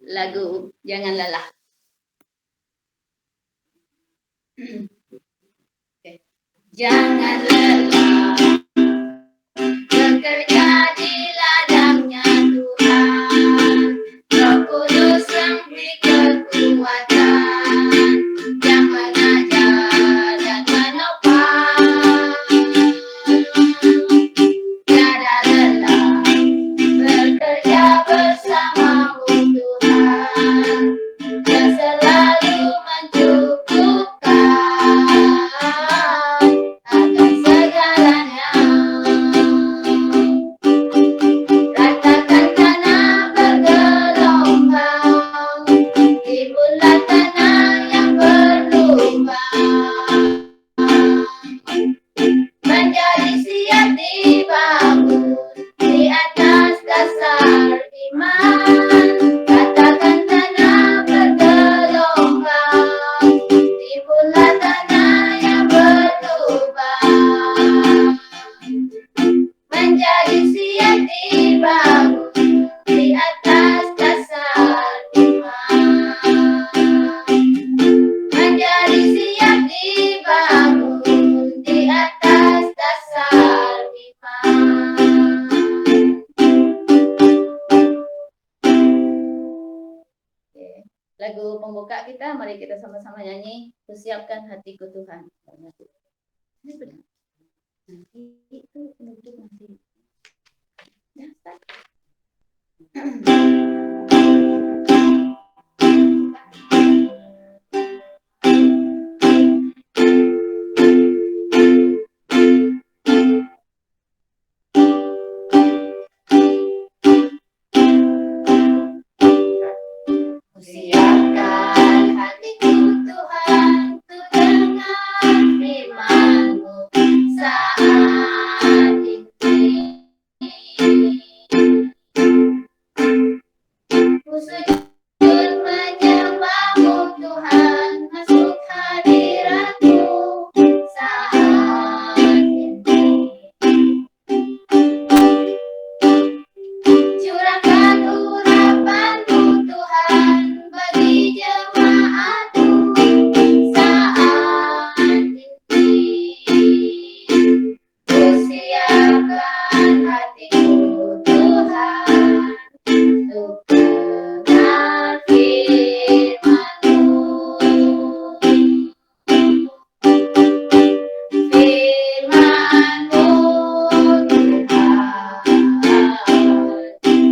lagu Jangan Lelah. Okay. Jangan lelah bekerja di ladangnya Tuhan, Roh Kudus yang beri kekuatan, yang mengajar dan menopang. Tiada lelah bekerja bersamamu Tuhan, yang selalu mencukupkan akan segalanya. Ratakan tanah bergelombang, timbullah tanah yang berlubang, menjadi siap dibangun di atas dasar iman. Katakan tanah bergelombang, timbullah tanah yang berlubang, menjadi siap dibangun di atas dasar iman. Menjadi siap dibangun di atas dasar iman. Lagu pembuka kita, mari kita sama-sama nyanyi, Kusiapkan Hatiku Tuhan. Ini benar. Nanti itu penduduk nanti. Ya, start. Kusiapkan hatiku Tuhan untuk dengar firman-Mu saat ini. Ku sujud menyembah-Mu Tuhan, masuk hadirat-Mu saat ini. Curahkan urapan-Mu Tuhan bagi jemaat-Mu saat ini. Kusiapkan hatiku Tuhan untuk dengar firman-Mu. Firman-Mu Tuhan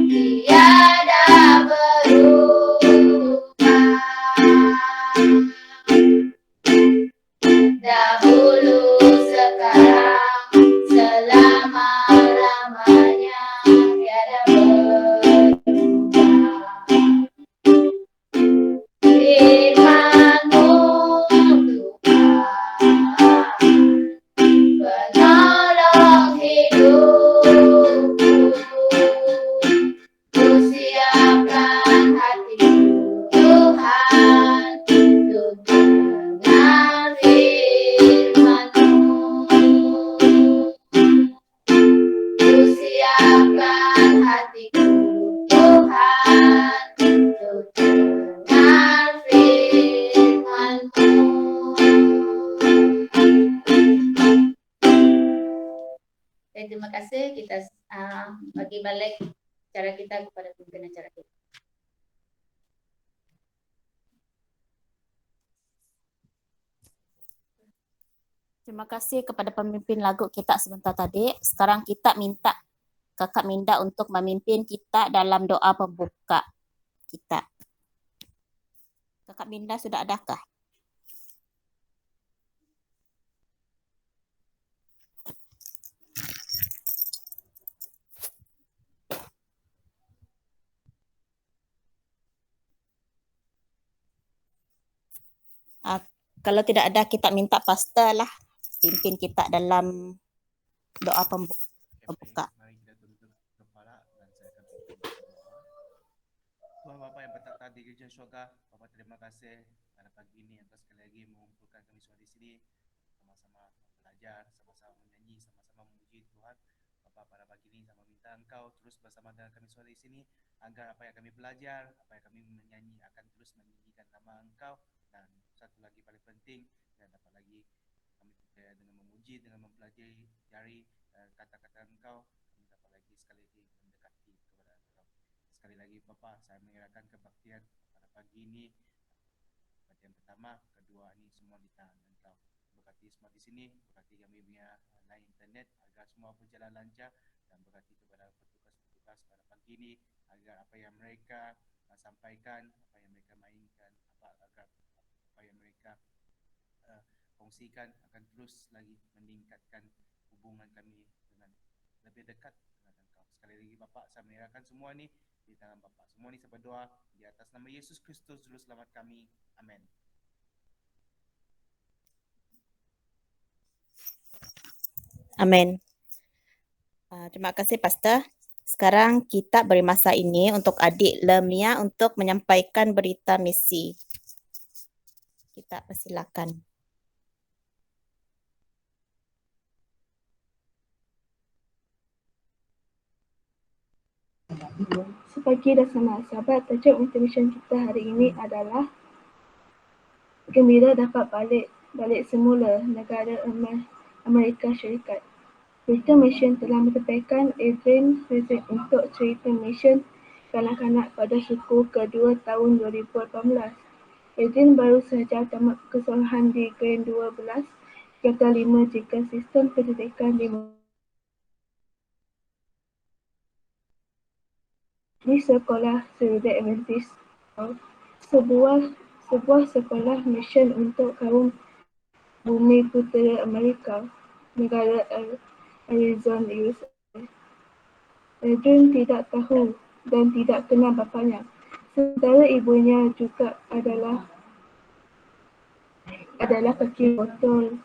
tiada berubah. Dahulu, sekarang, selama-lamanya tiada berubah. Firman-Mu Tuhan penolong hidupku. Kusiapkan hatiku Tuhan untuk dengar firman-Mu. Kusiapkan hatiku Tuhan untuk dengar firman-Mu. Terima kasih, kita bagi balik cara kita kepada pimpinan acara kita. Terima kasih kepada pemimpin lagu kita sebentar tadi. Sekarang kita minta Kakak Minda untuk memimpin kita dalam doa pembuka kita. Kakak Minda sudah adakah? Kalau tidak ada, kita minta pastor lah pimpin kita dalam doa pembuka. Mari kita tunduk kepala dan saya akan pimpin doa. Tuhan Bapa yang bertata di kerajaan surga, Bapa terima kasih pada pagi ini Engkau sekali lagi mengumpulkan kami semua di sini, sama-sama belajar, sama-sama menyanyi, sama-sama memuji Tuhan. Bapa Bapa pada pagi ini sama minta Engkau terus bersama dengan kami semua di sini agar apa yang kami belajar, apa yang kami menyanyi akan terus meninggikan nama Engkau, dan satu lagi paling penting dan dapat lagi kami percaya dengan memuji, dengan mempelajari dari kata-kata Engkau, kami dapat lagi sekali lagi mendekati kepada Engkau. Sekali lagi Bapa, saya menyerahkan kebaktian pada pagi ini. Yang pertama, kedua ini semua di tangan Engkau. Berkati semua di sini, berkati kami punya line internet agar semua berjalan lancar, dan berkati kepada petugas-petugas pada pagi ini agar apa yang mereka sampaikan, apa yang mereka mainkan, agar apa yang mereka kongsikan akan terus lagi meningkatkan hubungan kami dengan lebih dekat dengan Engkau. Sekali lagi Bapa, saya menyerahkan semua ni di tangan Bapa. Semua ni saya berdoa di atas nama Yesus Kristus Juru Selamat kami. Amin. Amin. Terima kasih Pastor. Sekarang kita beri masa ini untuk adik Lemia untuk menyampaikan berita misi. Kita persilakan. Sepagi dan selamat sahabat, tajuk intermission kita hari ini adalah gembira dapat balik semula negara Amerika Syarikat. Berita Mission telah menyampaikan Adrian Rizek untuk cerita Mission kanak-kanak pada suku kedua tahun 2018. Adrian baru sahaja tamat kesalahan di Grade 12, kata 5 jika sistem pendidikan di sekolah Seventh Adventist, sebuah sekolah mission untuk kaum bumi putera Amerika, negara Arizona, USA. Adrian tidak tahu dan tidak kenal bapanya, sementara ibunya juga adalah kaki botol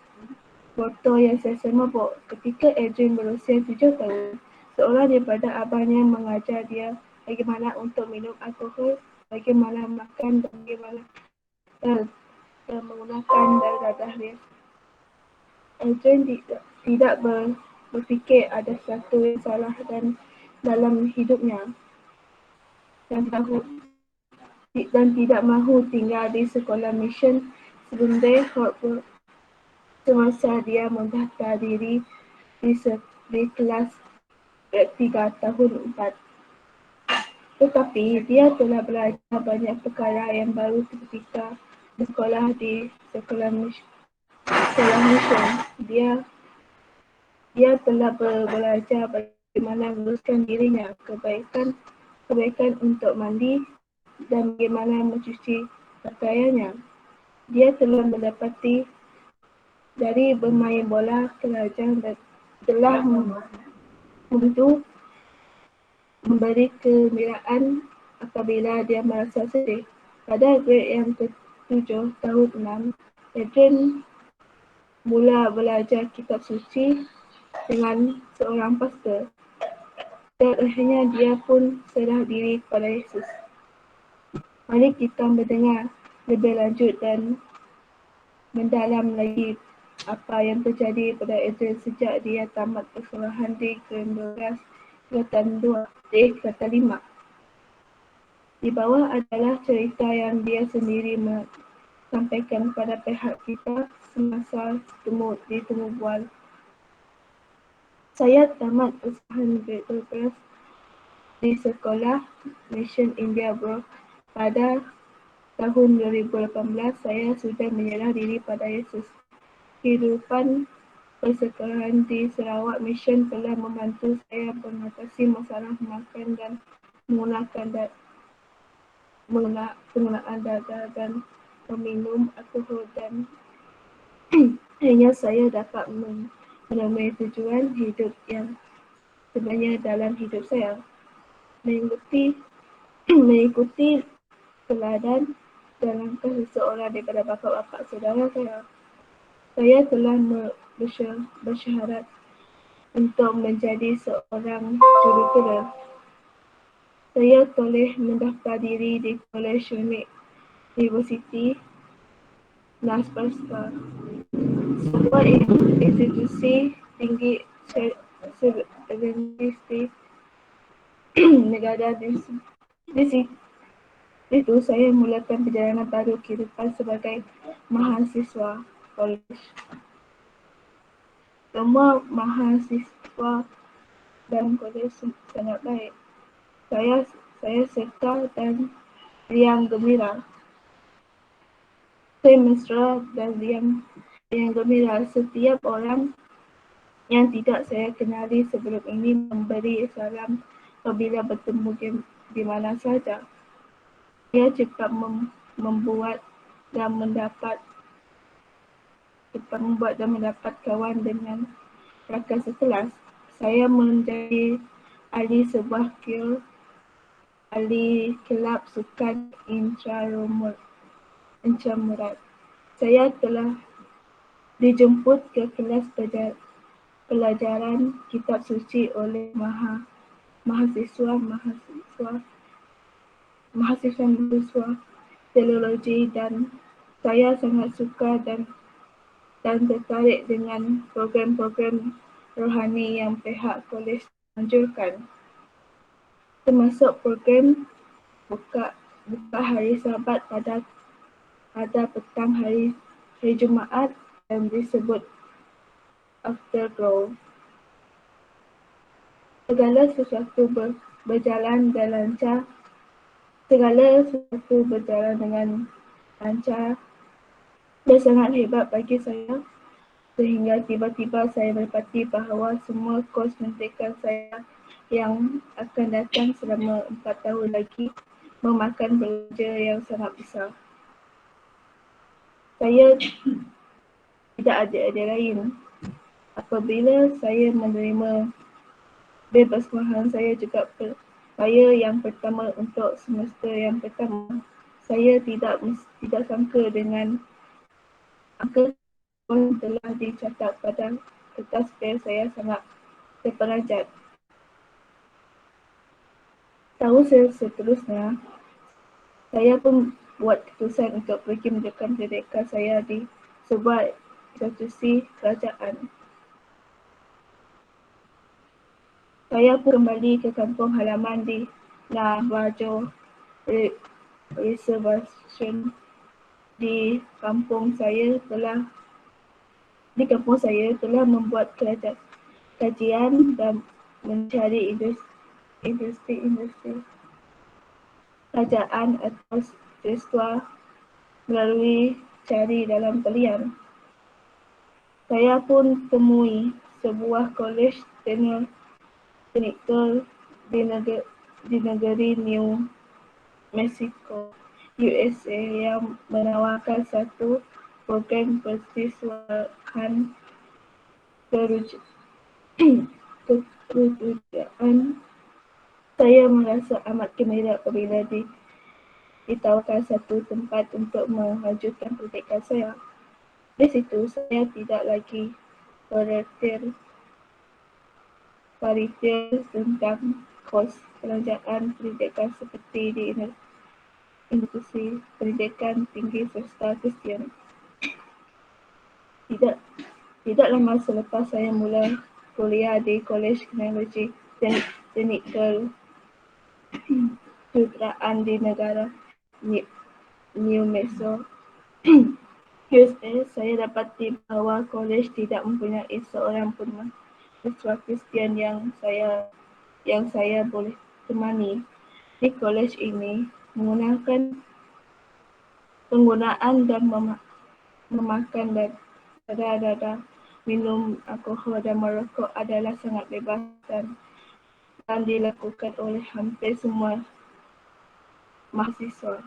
yang sentiasa mabuk. Ketika Adrian berusia 7 tahun, seorang daripada abangnya mengajar dia bagaimana untuk minum alkohol, bagaimana makan dan bagaimana menggunakan dadah dia. Adrian tidak berfikir ada sesuatu yang salah dalam hidupnya dan tidak mahu tinggal di sekolah mission sebentar Hartford semasa dia mendaftar diri di kelas 3 tahun 4. Tetapi dia telah belajar banyak perkara yang baru ketika bersekolah di sekolah mission. Dia telah belajar bagaimana menguruskan dirinya, kebaikan untuk mandi dan bagaimana mencuci pakaiannya. Dia telah mendapati dari bermain bola pelajar telah membantu memberi kegembiraan apabila dia merasa sedih. Pada grade yang ke-7 tahun 6, Adrian mula belajar kitab suci dengan seorang pastor, dan akhirnya dia pun serah diri kepada Yesus. Mari kita mendengar lebih lanjut dan mendalam lagi apa yang terjadi pada Adrian sejak dia tamat persekolahan di Grade 12 kata 5. Di bawah adalah cerita yang dia sendiri sampaikan kepada pihak kita semasa ditemu bual. Saya tamat persekolahan Grade 12 di sekolah Mission India Bro. Pada tahun 2018, saya sudah menyerah diri pada Yesus. Kehidupan persekolahan di Sarawak Mission telah membantu saya mengatasi masalah makan dan penggunaan dadah dan meminum alkohol, dan akhirnya saya dapat menemui tujuan hidup yang sebenarnya dalam hidup saya. Mengikuti teladan dan langkah seseorang daripada bapa-bapa saudara saya. Saya telah bersyahadat untuk menjadi seorang jurutera. Saya telah mendaftar diri di College University Sebuah institusi tinggi akademis di negara di situ saya mulakan perjalanan baru kehidupan sebagai mahasiswa college. Semua mahasiswa dalam kolej sangat baik. Saya serta dan riang gembira. Saya mesra dan riang gembira. Setiap orang yang tidak saya kenali sebelum ini memberi salam apabila bertemu di mana saja. Saya cepat membuat dan mendapat kawan dengan rakan sekelas. Saya menjadi ahli sebuah ahli kelab sukan intramurat. Saya telah dijemput ke kelas pelajaran kitab suci oleh mahasiswa teologi dan saya sangat suka dan tertarik dengan program-program rohani yang pihak kolej anjurkan, termasuk program buka hari Sabat pada petang hari Jumaat yang disebut Afterglow. Segala sesuatu berjalan dengan lancar dan sangat hebat bagi saya, sehingga tiba-tiba saya mendapati bahawa semua kos pendidikan saya yang akan datang selama 4 tahun lagi memakan belanja yang sangat besar. Saya tidak ada lain. Apabila saya menerima bebas mahal, saya juga bayar yang pertama untuk semester yang pertama. Saya tidak sangka dengan angka yang telah dicatat pada kertas pen saya sangat terperanjat. Tahun seterusnya, saya pun buat keputusan untuk pergi meneruskan pendidikan saya di sebuah institusi kerajaan. Saya pun kembali ke kampung halaman di Navajo Reservation. Di kampung saya telah membuat kajian dan mencari industri kerajaan atas peristiwa melalui cari dalam talian. Saya pun temui sebuah kolej teknikal di negeri New Mexico, USA yang menawarkan satu program persiswahan kerujaan. Saya merasa amat gembira apabila ditawarkan satu tempat untuk melanjutkan pendidikan saya. Di situ saya tidak lagi khawatir tentang kos pelajaran pendidikan seperti di institusi pendidikan tinggi swasta Kristian. Tidak lama selepas saya mula kuliah di Kolej Teknologi Teknikal Kejuruteraan di negara New Mexico, USA, saya dapati bahawa kolej tidak mempunyai seorang pun mahasiswa Kristian yang saya boleh temani. Di kolej ini, penggunaan dan memakan dada, minum alkohol dan merokok adalah sangat bebas dan dilakukan oleh hampir semua mahasiswa.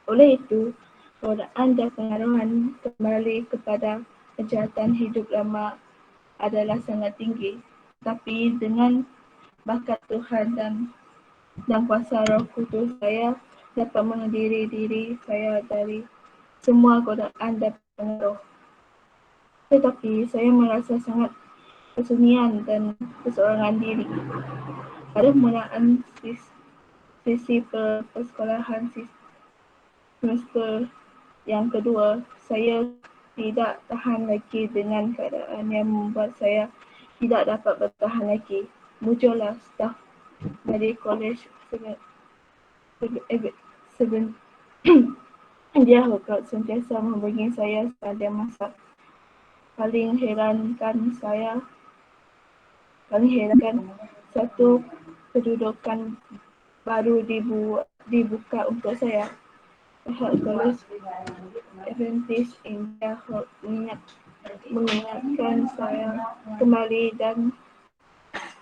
Oleh itu, godaan dan pengaruhan kembali kepada kejahatan hidup lama adalah sangat tinggi. Tapi dengan berkat Tuhan dan kuasa Roh Kudus, saya dapat menghadiri diri saya dari semua godaan dan pengaruh. Tetapi saya merasa sangat kesunyian dan keseorangan diri. Pada permulaan sesi persekolahan semester yang kedua, saya tidak tahan lagi dengan keadaan yang membuat saya tidak dapat bertahan lagi. Muncullah staf dari kolej India Hokot sentiasa menghubungi saya pada masa paling herankan satu kedudukan baru dibuka untuk saya. Pihak kolej Adventist India mengingatkan saya kembali dan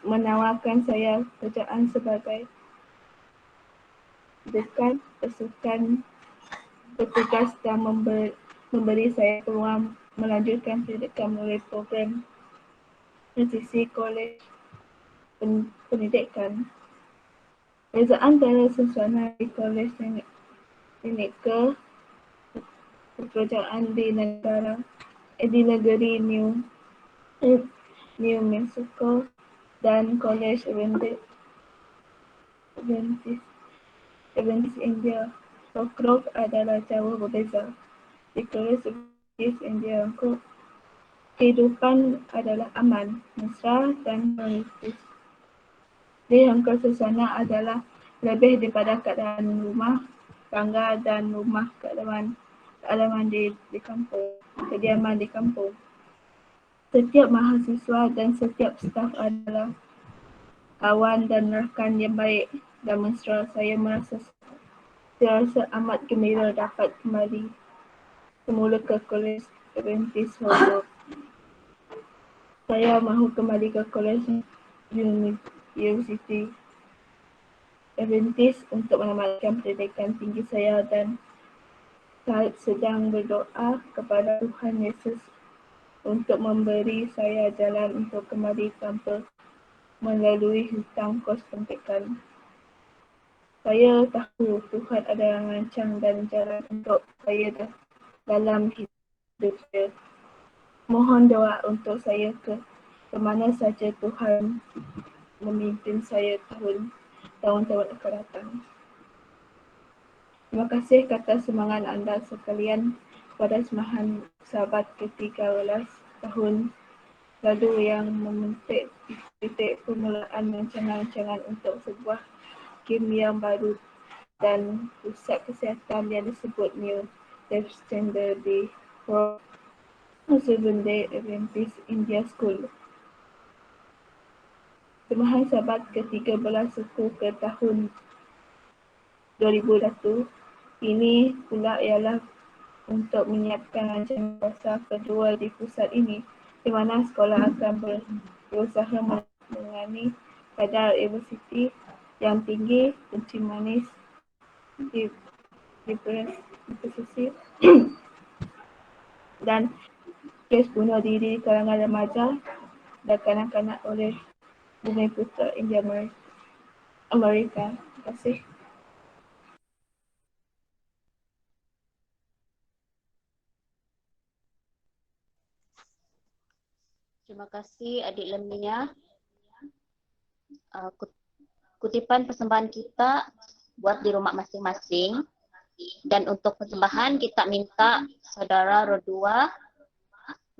menawarkan saya kerjaan sebagai bukan pasukan petugas dan memberi saya peluang melanjutkan pendidikan melalui program transisi kolej pendidikan. Perbezaan antara susunan di kolej teknikal pekerjaan di negeri New Mexico dan kolej Adventist India Hokot adalah jauh berbeza. Di kolej Adventist India Hokot, kehidupan adalah aman, mesra dan realistis. Di Hokot suasana adalah lebih daripada keadaan rumah tangga dan rumah kediaman di kampung. Setiap mahasiswa dan setiap staf adalah kawan dan rakan yang baik dan mesra. Saya merasa amat gembira dapat kembali semula ke kolej Adventist Hokot. Saya mahu kembali ke kolej Universiti Adventist untuk menamatkan pendidikan tinggi saya dan sedang berdoa kepada Tuhan Yesus untuk memberi saya jalan untuk kembali tanpa melalui hutang kos pendidikan. Saya tahu Tuhan ada rancang dan jalan untuk saya dalam hidup saya. Mohon doa untuk saya ke mana saja Tuhan memimpin saya tahun-tahun akan datang. Terima kasih kata semangat anda sekalian pada semahan sahabat ke-13 tahun lalu yang memetik titik permulaan rancangan untuk sebuah game yang baru dan pusat kesihatan yang disebut New Life Standard di Seventh-day Adventist India School. Semahan sahabat ke-13 suku ke tahun 2001 ini pula ialah untuk menyiapkan rancangan kuasa kedua di pusat ini, di mana sekolah akan berusaha menangani kadar obesiti yang tinggi, kencing manis, depresi dan kes bunuh diri di kalangan remaja dan kanak-kanak oleh Bumi Putera India Amerika. Terima kasih. Terima kasih Adik Lemia. Kutipan persembahan kita buat di rumah masing-masing. Dan untuk persembahan kita minta Saudara Rodua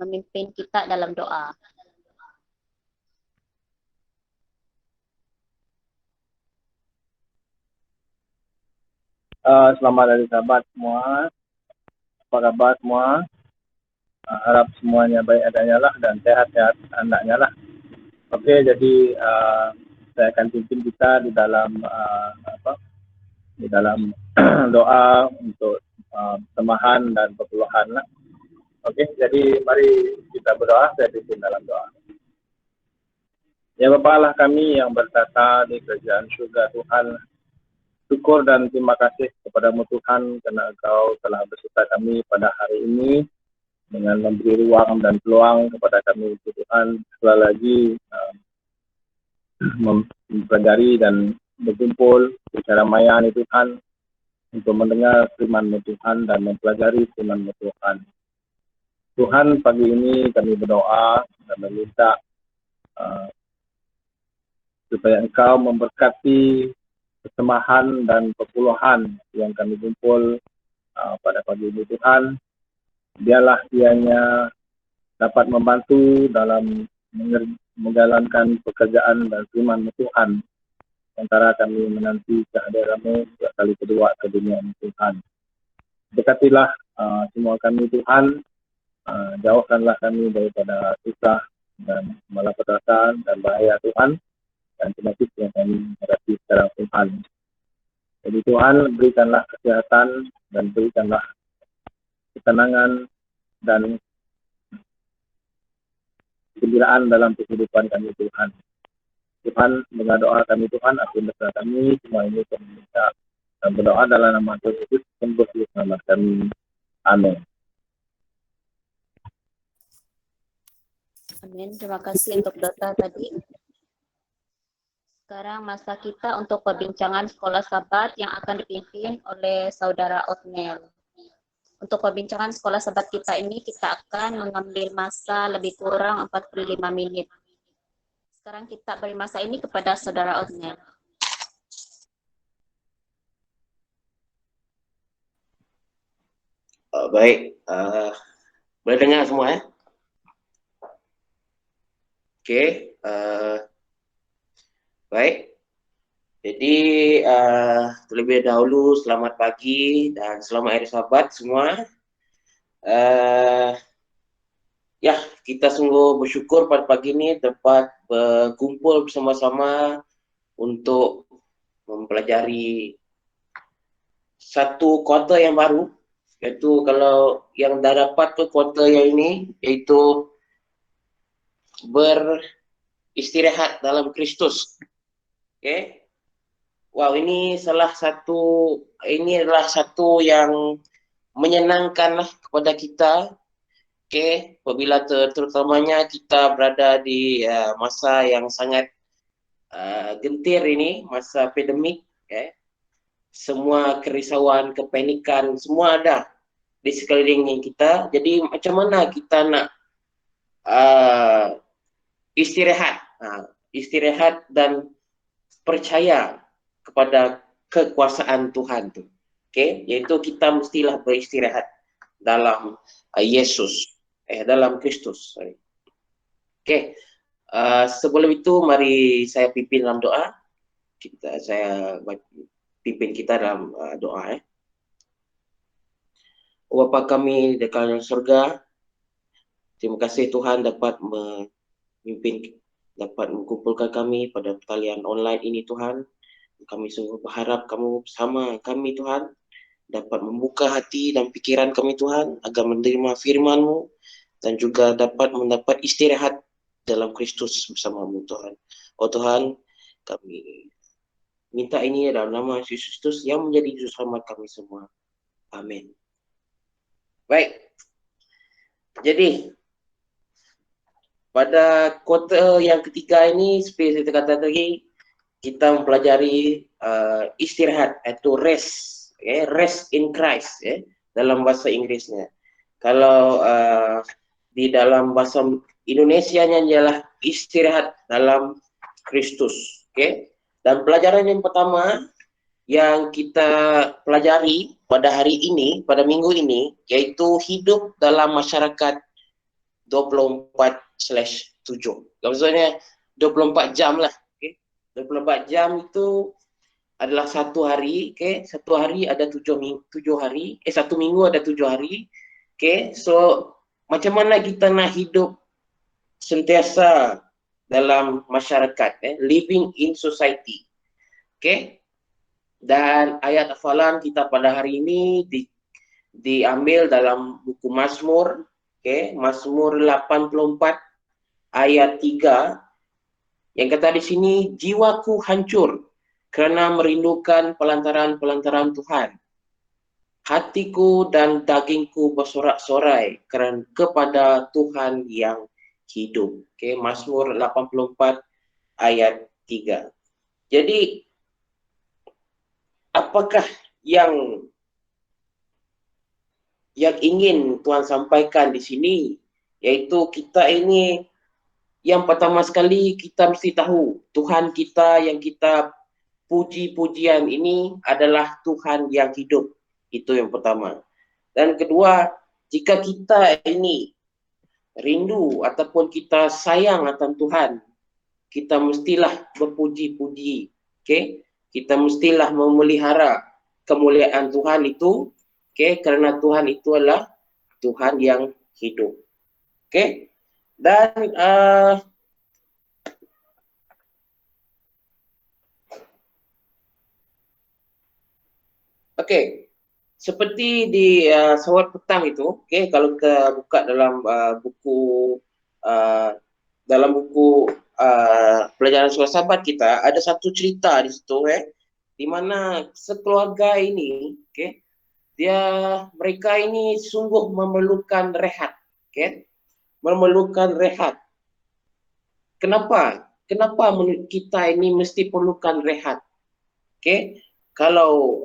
memimpin kita dalam doa. Selamat hari sahabat semua. Apa kabar semua? Harap semuanya baik adanya lah dan sehat-sehat anaknya lah. Okey, jadi saya akan pimpin kita di dalam doa untuk persembahan dan perpuluhan lah. Okey, jadi mari kita berdoa. Saya pimpin dalam doa. Ya Bapa Allah kami yang bertata di kerajaan syurga Tuhan, syukur dan terima kasih kepada-Mu Tuhan kerana Engkau telah berserta kami pada hari ini dengan memberi ruang dan peluang kepada kami Tuhan sekali lagi mempelajari dan berkumpul secara maya ni Tuhan untuk mendengar firman-Mu Tuhan dan mempelajari firman-Mu Tuhan. Tuhan, pagi ini kami berdoa dan meminta supaya Engkau memberkati persembahan dan perpuluhan yang kami kumpul pada pagi ini Tuhan. Biarlah ianya dapat membantu dalam menjalankan pekerjaan dan firman Tuhan, antara kami menanti kehadiran-Mu kali kedua ke dunia ini Tuhan. Dekatilah semua kami Tuhan, jauhkanlah kami daripada susah dan malapetaka dan bahaya Tuhan, dan penyakit yang kami hadapi sekarang Tuhan. Jadi Tuhan, berikanlah kesehatan dan berikanlah ketenangan dan kegembiraan dalam kehidupan kami Tuhan. Tuhan, dengan doa kami Tuhan, ampun dosa kami, semua ini kami minta dan berdoa dalam nama Tuhan Yesus, sembuh selamat kami. Amin. Amin. Terima kasih untuk doa tadi. Sekarang masa kita untuk perbincangan sekolah Sabat yang akan dipimpin oleh Saudara Othniel. Untuk perbincangan sekolah Sabat kita ini, kita akan mengambil masa lebih kurang 45 menit. Sekarang kita beri masa ini kepada Saudara Othniel. Baik, boleh dengar semua ya? Okey, baik. Jadi terlebih dahulu selamat pagi dan selamat hari Sabat semua. Ya, kita sungguh bersyukur pada pagi ini dapat berkumpul bersama-sama untuk mempelajari satu kuarter yang baru, iaitu kalau yang dah dapat ke kuarter yang ini, iaitu beristirahat dalam Kristus. Okey. Wow, ini adalah satu yang menyenangkanlah kepada kita. Okey, apabila terutamanya kita berada di masa yang sangat gentir ini, masa pandemik, semua kerisauan, kepanikan, semua ada di sekeliling kita. Jadi macam mana kita nak istirahat dan percaya kepada kekuasaan Tuhan tu. Okey, iaitu kita mestilah beristirahat dalam Yesus, dalam Kristus. Okey. Sebelum itu mari saya pimpin dalam doa. Saya pimpin kita dalam doa. Bapa kami di dalam surga, terima kasih Tuhan dapat mengumpulkan kami pada pertalian online ini Tuhan. Kami sungguh berharap kamu bersama kami Tuhan, dapat membuka hati dan pikiran kami Tuhan agar menerima firman-Mu dan juga dapat mendapat istirahat dalam Kristus bersama-Mu Tuhan. Oh Tuhan, kami minta ini dalam nama Yesus Kristus yang menjadi juru selamat kami semua. Amin. Baik. Jadi pada kuarter yang ketiga ini, seperti saya kata tadi, kita mempelajari istirahat, iaitu rest, rest in Christ, dalam bahasa Inggrisnya. Kalau di dalam bahasa Indonesianya ialah istirahat dalam Kristus. Dan pelajaran yang pertama yang kita pelajari pada hari ini, pada minggu ini, iaitu hidup dalam masyarakat 24/7. Maksudnya 24 jam lah. 24 jam itu adalah satu hari, satu hari ada 7 hari, satu minggu ada 7 hari. So macam mana kita nak hidup sentiasa dalam masyarakat, living in society. Dan ayat hafalan kita pada hari ini diambil dalam buku Mazmur, Mazmur 84 ayat 3. Yang kata di sini, jiwaku hancur kerana merindukan pelantaran-pelantaran Tuhan. Hatiku dan dagingku bersorak-sorai kepada Tuhan yang hidup. Mazmur 84 ayat 3. Jadi, apakah yang ingin Tuhan sampaikan di sini? Yaitu kita ini, yang pertama sekali kita mesti tahu Tuhan kita yang kita puji-pujian ini adalah Tuhan yang hidup. Itu yang pertama. Dan kedua, jika kita ini rindu ataupun kita sayang akan Tuhan, kita mestilah berpuji-puji. Okey, kita mestilah memelihara kemuliaan Tuhan itu, okey, kerana Tuhan itu adalah Tuhan yang hidup. Okey. Dan okey, seperti di sawat petang itu, okey, kalau kita buka dalam dalam buku pelajaran surah Sabat kita, ada satu cerita di situ, di mana sekeluarga ini, okey, mereka ini sungguh memerlukan rehat, okey, memerlukan rehat. Kenapa? Kenapa kita ini mesti perlukan rehat? Okey, kalau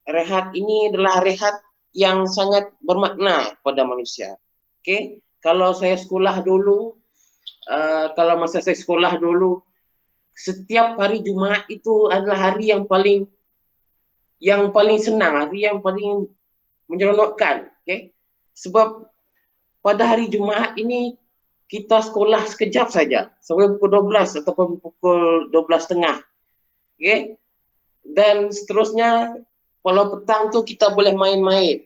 rehat ini adalah rehat yang sangat bermakna pada manusia. Okey, kalau saya sekolah dulu, kalau masa saya sekolah dulu, setiap hari Jumaat itu adalah hari yang paling senang, hari yang paling menyeronokkan. Okey, sebab pada hari Jumaat ini kita sekolah sekejap saja, sampai pukul 12 ataupun pukul 12.30. Okey, dan seterusnya kalau petang tu kita boleh main-main.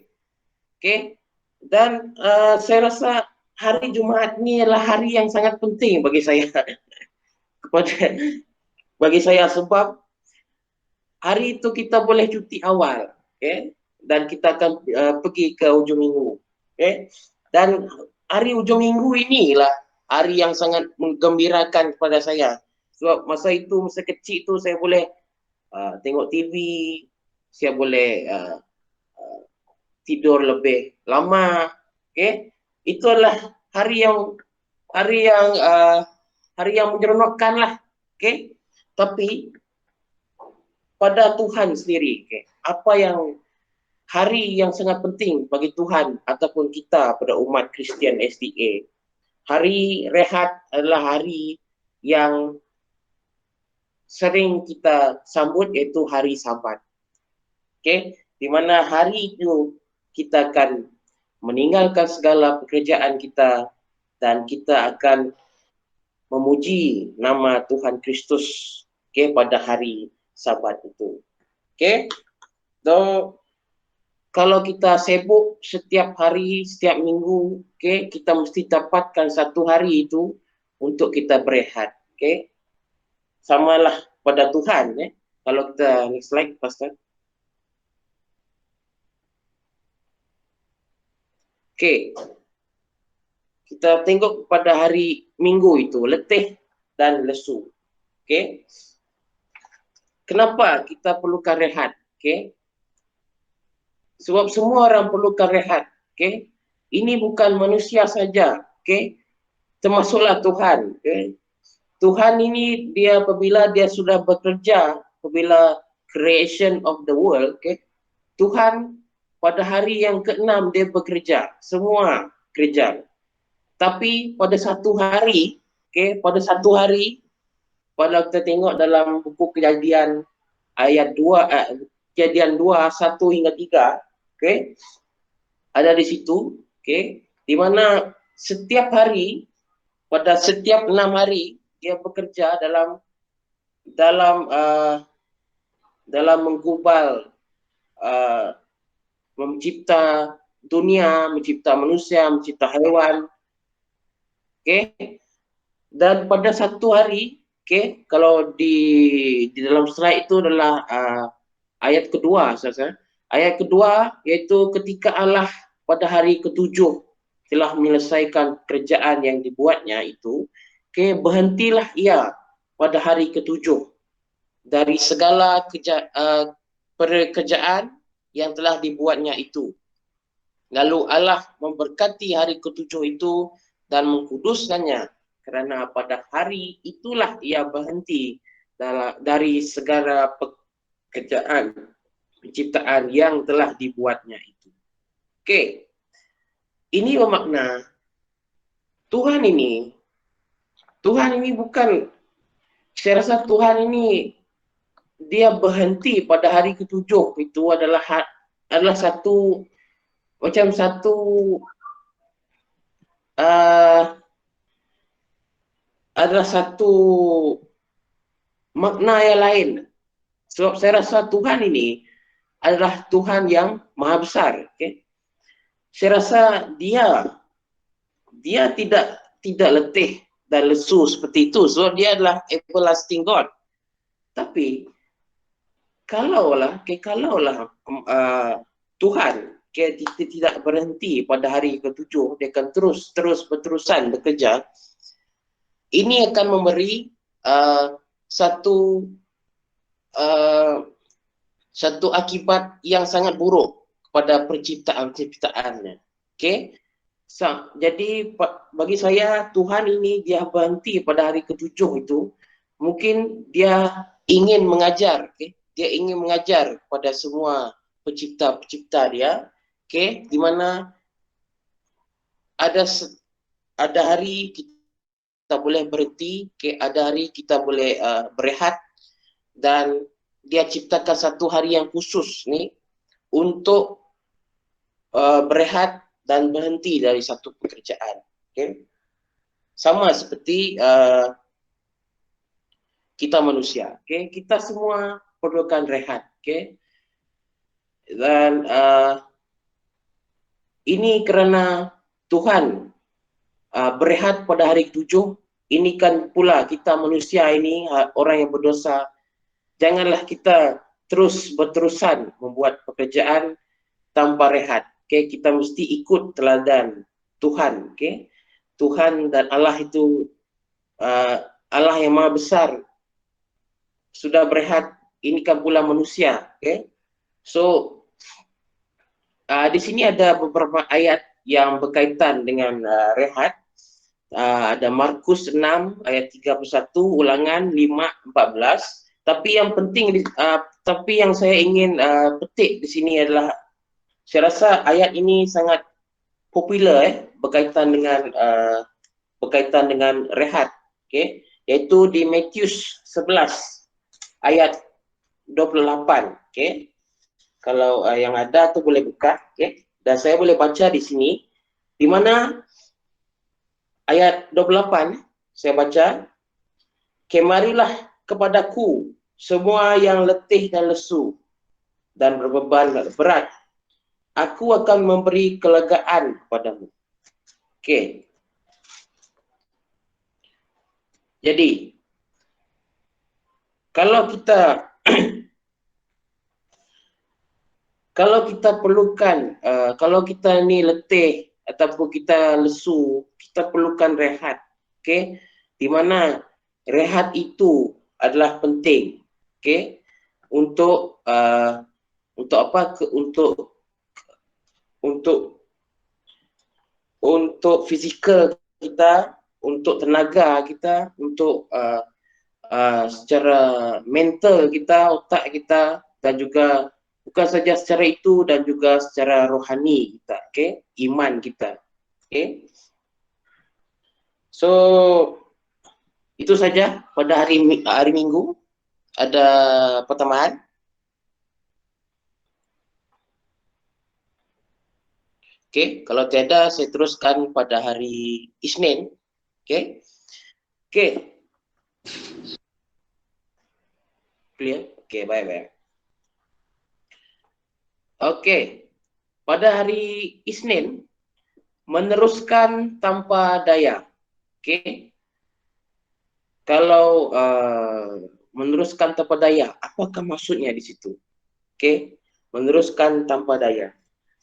Okey, dan saya rasa hari Jumaat ni adalah hari yang sangat penting bagi saya. Bagi saya, sebab hari itu kita boleh cuti awal, okey, dan kita akan pergi ke hujung minggu. Okey, dan hari hujung minggu inilah hari yang sangat menggembirakan kepada saya. Sebab masa kecil itu saya boleh tengok TV, saya boleh tidur lebih lama. Okey, itu adalah hari yang menyeronokkan lah. Okey, tapi pada Tuhan sendiri, okey, apa yang hari yang sangat penting bagi Tuhan ataupun kita pada umat Kristian SDA, hari rehat adalah hari yang sering kita sambut, iaitu hari Sabat. Okey, di mana hari itu kita akan meninggalkan segala pekerjaan kita dan kita akan memuji nama Tuhan Kristus, okey, pada hari Sabat itu. Okey, so kalau kita sibuk setiap hari, setiap minggu, okey, kita mesti dapatkan satu hari itu untuk kita berehat. Okey, samalah pada Tuhan. Kalau kita next slide, Pastor. Okey, kita tengok pada hari Minggu itu, letih dan lesu. Okey, kenapa kita perlukan rehat? Okey, sebab semua orang perlukan rehat. Okey, ini bukan manusia saja. Okey, termasuklah Tuhan. Okey, Tuhan ini apabila dia sudah bekerja, apabila creation of the world, okey, Tuhan pada hari yang ke-6 dia bekerja, semua kerja. Tapi pada satu hari, okey, pada kita tengok dalam buku Kejadian ayat 2, Kejadian 2, 1 hingga 3, okey, ada di situ, okey, di mana setiap hari, pada setiap 6 hari dia bekerja dalam menggubal, mencipta dunia, mencipta manusia, mencipta haiwan. Okey, dan pada satu hari, okey, kalau di dalam slide itu adalah ayat kedua, saudara. Ayat kedua iaitu ketika Allah pada hari ketujuh telah menyelesaikan kerjaan yang dibuatnya itu, okey, berhentilah ia pada hari ketujuh dari segala pekerjaan yang telah dibuatnya itu. Lalu Allah memberkati hari ketujuh itu dan mengkuduskannya, kerana pada hari itulah ia berhenti dari segala pekerjaan penciptaan yang telah dibuatnya itu. Okey, ini bermakna Tuhan ini bukan, saya rasa Tuhan ini dia berhenti pada hari ketujuh itu adalah satu adalah satu makna yang lain. Sebab saya rasa Tuhan ini adalah Tuhan yang maha besar. Okay? Saya rasa dia tidak letih dan lesu seperti itu. So dia adalah everlasting God. Tapi kalaulah Tuhan tidak berhenti pada hari ke-7, dia akan berterusan bekerja. Ini akan memberi satu akibat yang sangat buruk kepada penciptaannya. Okay? Jadi bagi saya Tuhan ini dia berhenti pada hari ke-7 itu, mungkin dia ingin mengajar, okay? Dia ingin mengajar kepada semua pencipta dia, okay? Di mana ada hari kita boleh berhenti, okay? Ada hari kita boleh berehat, dan dia ciptakan satu hari yang khusus nih untuk berehat dan berhenti dari satu pekerjaan. Okay? Sama seperti kita manusia. Okay? Kita semua perlukan rehat. Okay? Dan ini kerana Tuhan berehat pada hari ke-7, ini kan pula kita manusia ini, orang yang berdosa, janganlah kita berterusan membuat pekerjaan tanpa rehat. Okay, kita mesti ikut teladan Tuhan. Okay? Tuhan dan Allah itu Allah yang maha besar sudah berehat, ini kan pula manusia. Okay? So di sini ada beberapa ayat yang berkaitan dengan rehat. Ada Markus 6 ayat 31, Ulangan 5:14. Tapi yang penting, tapi yang saya ingin petik di sini adalah, saya rasa ayat ini sangat popular berkaitan dengan rehat, okay? Iaitu di Matius 11 ayat 28, okay? Kalau yang ada tu boleh buka, okay? Dan saya boleh baca di sini, di mana ayat 28 saya baca, "Kemarilah kepadaku semua yang letih dan lesu dan berbeban berat, aku akan memberi kelegaan kepadamu." Okey. Jadi, kalau kita perlukan, kalau kita ni letih ataupun kita lesu, kita perlukan rehat. Okey. Di mana rehat itu adalah penting. Okey. Untuk apa? Untuk fizikal kita, untuk tenaga kita, untuk secara mental kita, otak kita, dan juga bukan saja secara itu, dan juga secara rohani kita, okay? Iman kita, okay? So itu saja pada hari Minggu. Ada pertambahan? Okay, kalau tiada saya teruskan pada hari Isnin. Okay, okay. Clear? Okay, baik. Okay, pada hari Isnin, meneruskan tanpa daya. Okay, kalau meneruskan tanpa daya, apakah maksudnya di situ? Okay, meneruskan tanpa daya.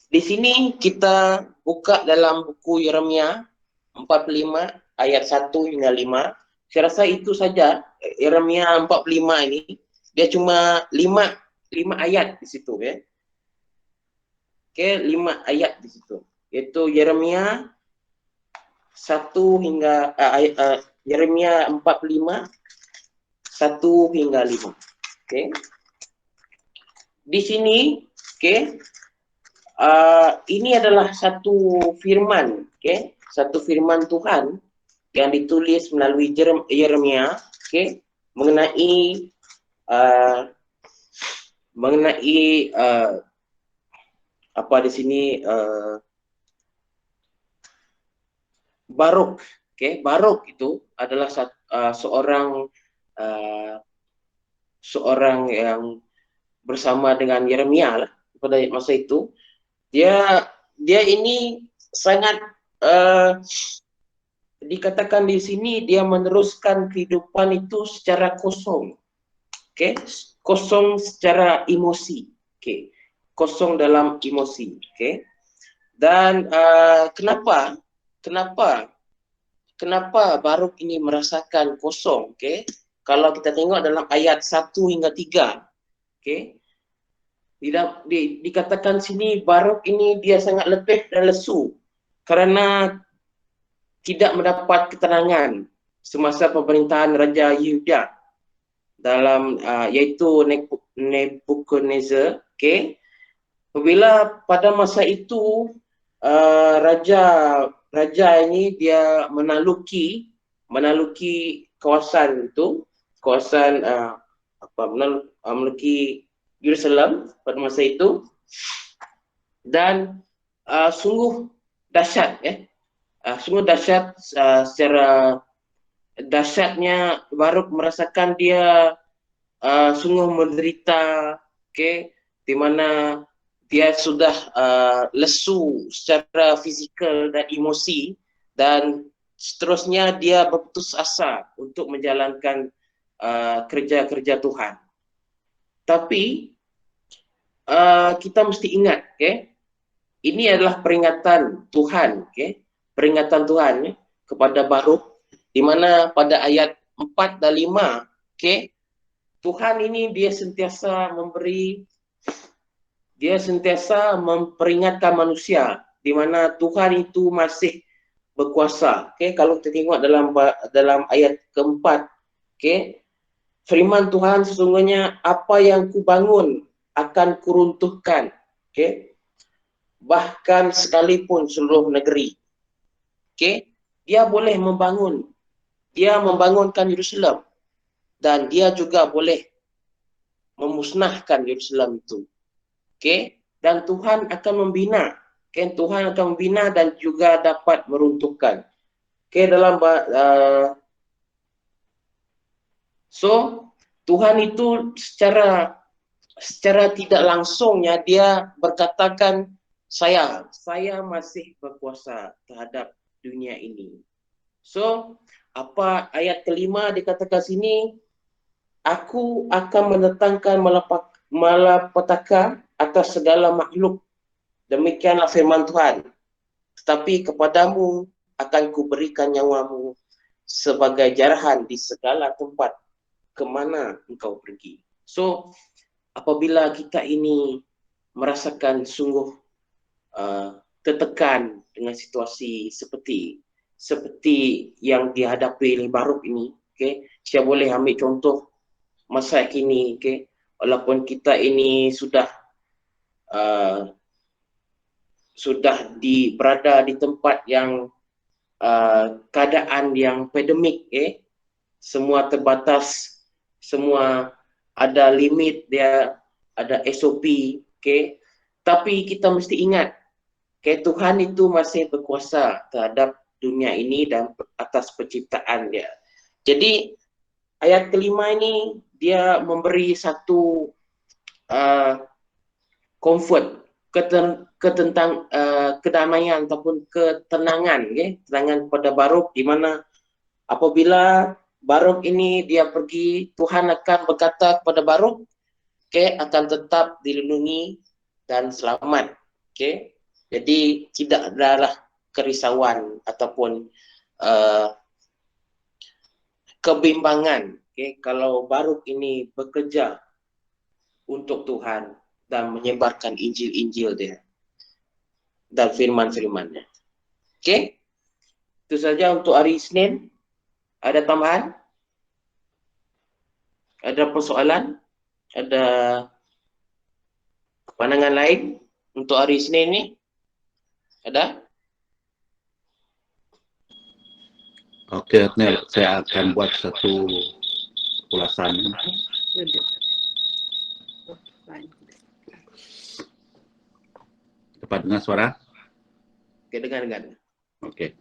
Di sini kita buka dalam buku Yeremia 45 ayat 1 hingga 5. Saya rasa itu saja. Yeremia 45 ini dia cuma 5 ayat di situ, ya. Okey, 5 ayat di situ. Iaitu Yeremia 1 hingga Yeremia 45 1 hingga 5. Okey. Di sini, okey, ini adalah satu firman, okay? Satu firman Tuhan yang ditulis melalui Yeremia, okay? mengenai apa di sini, Baruk. Baruk itu adalah seorang yang bersama dengan Yeremia lah, pada masa itu. Dia ini sangat dikatakan di sini dia meneruskan kehidupan itu secara kosong. Kosong secara emosi. Kosong dalam emosi. Dan kenapa Baruk ini merasakan kosong? Kalau kita tengok dalam ayat 1 hingga 3, dikatakan sini Baruk ini dia sangat letih dan lesu karena tidak mendapat ketenangan semasa pemerintahan Raja Yehuda dalam yaitu Nebuchadnezzar. Apabila pada masa itu raja ini dia menaluki kawasan itu, menaluki Yerusalem pada masa itu, dan sungguh dahsyat, sungguh dahsyat. Secara dahsyatnya Baruk merasakan dia sungguh menderita, di mana dia sudah lesu secara fizikal dan emosi, dan seterusnya dia berputus asa untuk menjalankan kerja-kerja Tuhan. Tapi kita mesti ingat, ini adalah peringatan Tuhan, peringatan Tuhan kepada Baruk, di mana pada ayat 4 dan 5, Tuhan ini dia sentiasa memperingatkan manusia, di mana Tuhan itu masih berkuasa. Kalau kita tengok dalam ayat keempat, firman Tuhan, sesungguhnya apa yang kubangun akan kuruntuhkan, bahkan sekalipun seluruh negeri. Dia boleh membangunkan Yerusalem, dan dia juga boleh memusnahkan Yerusalem itu. Dan Tuhan akan membina. Tuhan akan membina dan juga dapat meruntuhkan. Dalam Tuhan itu secara tidak langsungnya dia berkatakan, saya masih berkuasa terhadap dunia ini. Apa ayat kelima dikatakan sini, aku akan mendatangkan malapetaka atas segala makhluk. Demikianlah firman Tuhan. Tetapi kepadamu akan kuberikan nyawamu sebagai jarahan di segala tempat kemana engkau pergi. Apabila kita ini merasakan sungguh tertekan dengan situasi seperti yang dihadapi oleh Baruk ini, saya boleh ambil contoh masa kini, walaupun kita ini sudah berada di tempat yang keadaan yang pandemik, semua terbatas, semua ada limit, dia ada SOP, tapi kita mesti ingat, Tuhan itu masih berkuasa terhadap dunia ini dan atas penciptaan dia. Jadi ayat kelima ini dia memberi satu comfort, kedamaian ataupun ketenangan, tenangan kepada Baruk, di mana apabila Baruk ini dia pergi, Tuhan akan berkata kepada Baruk, akan tetap dilindungi dan selamat. Jadi tidak adalah kerisauan ataupun kebimbangan, kalau Baruk ini bekerja untuk Tuhan dan menyebarkan Injil-Injil dia dan firman-firmannya. Itu saja untuk hari Isnin. Ada tambahan? Ada persoalan? Ada pandangan lain untuk hari Isnin ini? Ada? Oke, Nel, saya akan buat satu ulasan. Dapat dengar suara? Oke, dengar. Oke.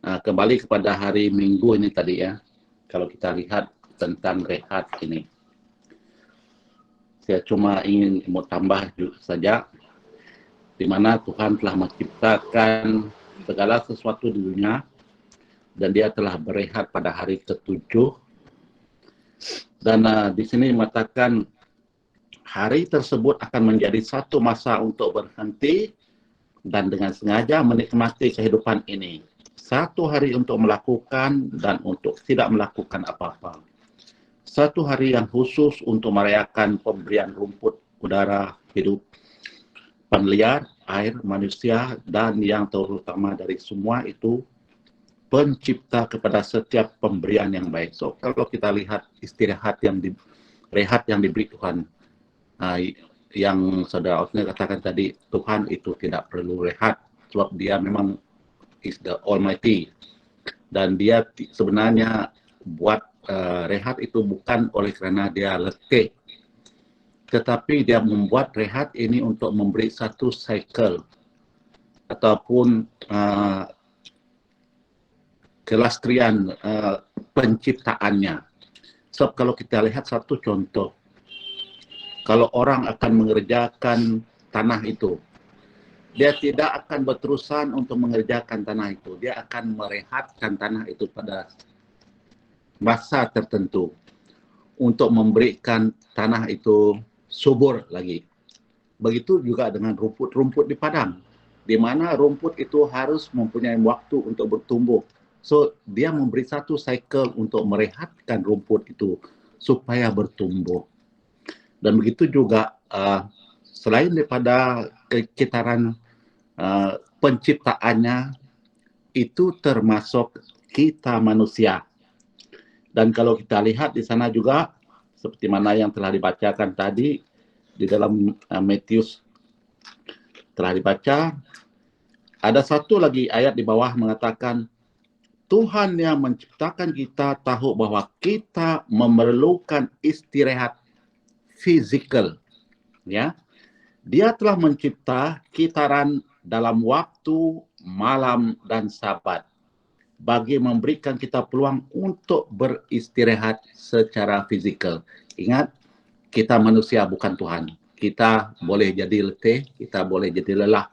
kembali kepada hari Minggu ini tadi ya. Kalau kita lihat tentang rehat ini, saya cuma ingin mau tambah saja, di mana Tuhan telah menciptakan segala sesuatu di dunia, dan Dia telah berehat pada hari ke-7. Dan di sini mengatakan hari tersebut akan menjadi satu masa untuk berhenti dan dengan sengaja menikmati kehidupan ini. Satu hari untuk melakukan dan untuk tidak melakukan apa-apa. Satu hari yang khusus untuk merayakan pemberian rumput, udara, hidup, liar, air, manusia, dan yang terutama dari semua itu, pencipta kepada setiap pemberian yang baik. So, kalau kita lihat istirahat rehat yang diberi Tuhan, yang saudara Osner katakan tadi, Tuhan itu tidak perlu rehat, sebab Dia memang is the Almighty. Dan Dia sebenarnya buat rehat itu bukan oleh kerana Dia letih, tetapi Dia membuat rehat ini untuk memberi satu cycle ataupun kelastrian penciptaannya. Sebab kalau kita lihat satu contoh, kalau orang akan mengerjakan tanah itu, dia tidak akan berterusan untuk mengerjakan tanah itu. Dia akan merehatkan tanah itu pada masa tertentu untuk memberikan tanah itu subur lagi. Begitu juga dengan rumput-rumput di padang, di mana rumput itu harus mempunyai waktu untuk bertumbuh. So, Dia memberi satu cycle untuk merehatkan rumput itu supaya bertumbuh. Dan begitu juga selain daripada kekitaran penciptaannya, itu termasuk kita manusia. Dan kalau kita lihat di sana juga, seperti mana yang telah dibacakan tadi, di dalam Matius telah dibaca, ada satu lagi ayat di bawah mengatakan, Tuhan yang menciptakan kita tahu bahwa kita memerlukan istirahat fisikal. Ya, Dia telah mencipta kitaran dalam waktu, malam, dan Sabat bagi memberikan kita peluang untuk beristirahat secara fizikal. Ingat, kita manusia bukan Tuhan. Kita boleh jadi letih, kita boleh jadi lelah.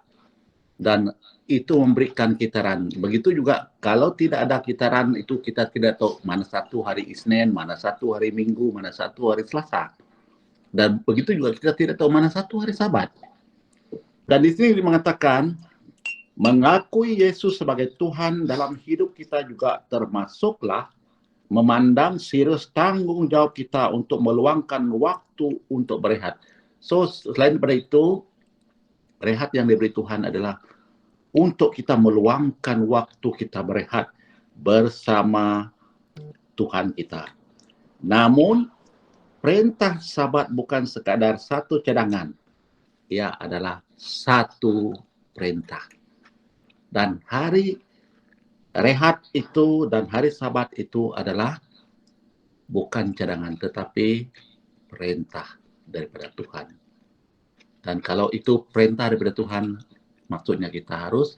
Dan itu memberikan kitaran. Begitu juga kalau tidak ada kitaran itu kita tidak tahu mana satu hari Isnin, mana satu hari Minggu, mana satu hari Selasa. Dan begitu juga kita tidak tahu mana satu hari Sabat. Dan di sini mengatakan, mengakui Yesus sebagai Tuhan dalam hidup kita juga termasuklah memandang serius tanggung jawab kita untuk meluangkan waktu untuk berehat. So, selain daripada itu, rehat yang diberi Tuhan adalah untuk kita meluangkan waktu kita berehat bersama Tuhan kita. Namun, perintah Sabat bukan sekadar satu cadangan. Ia adalah satu perintah. Dan hari rehat itu dan hari Sabat itu adalah bukan cadangan, tetapi perintah daripada Tuhan. Dan kalau itu perintah daripada Tuhan, maksudnya kita harus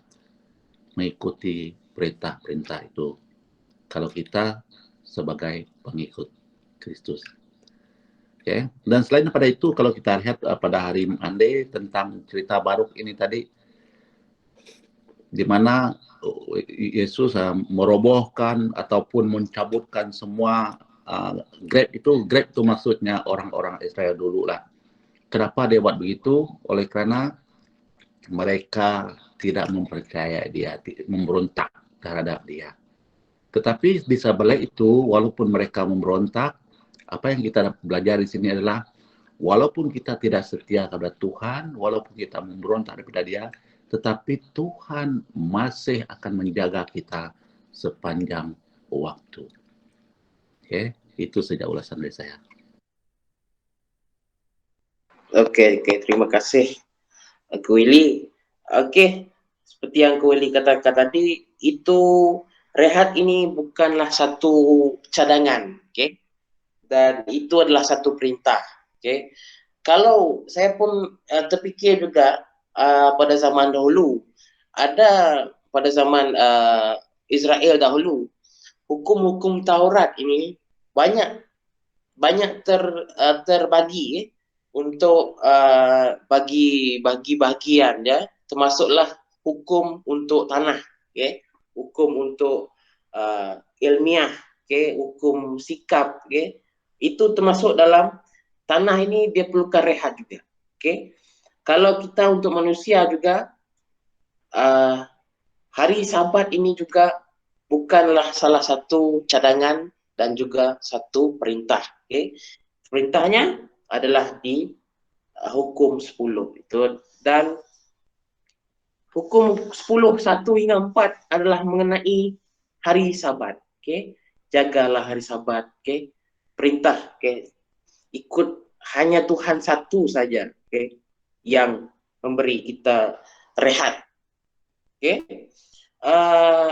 mengikuti perintah-perintah itu. Kalau kita sebagai pengikut Kristus. Okay. Dan selain daripada itu, kalau kita lihat pada hari Mande tentang cerita Baruk ini tadi, di mana Yesus merobohkan ataupun mencabutkan semua grab itu maksudnya orang-orang Israel dulu lah. Kenapa Dia buat begitu? Oleh kerana mereka tidak mempercayai Dia, memberontak terhadap Dia. Tetapi di sebelah itu, walaupun mereka memberontak, apa yang kita belajar di sini adalah walaupun kita tidak setia kepada Tuhan, walaupun kita memberontak daripada Dia, tetapi Tuhan masih akan menjaga kita sepanjang waktu. Oke, itu saja ulasan dari saya. Oke, terima kasih Uncle Willy. Oke, seperti yang Uncle Willy katakan tadi, itu rehat ini bukanlah satu cadangan, oke? Dan itu adalah satu perintah, oke? Kalau saya pun terfikir juga pada zaman dahulu, ada pada zaman Israel dahulu. Hukum-hukum Taurat ini banyak terbagi untuk bagi bagian ya, termasuklah hukum untuk tanah, hukum untuk ilmiah, hukum sikap, itu termasuk dalam tanah ini. Dia perlukan rehat juga. Kalau kita untuk manusia juga, hari Sabat ini juga bukanlah salah satu cadangan dan juga satu perintah. Perintahnya adalah di hukum 10 itu, dan hukum 10 1 hingga 4 adalah mengenai hari Sabat. Jagalah hari Sabat. Perintah. Ikut hanya Tuhan satu saja yang memberi kita rehat.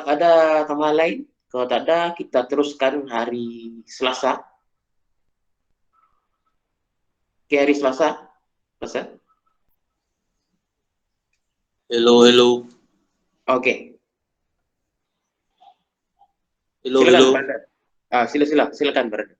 Ada tambahan lain? Kalau tak ada, kita teruskan hari Selasa. Hari Selasa. Hello. Oke. Hello. Silakan, brother.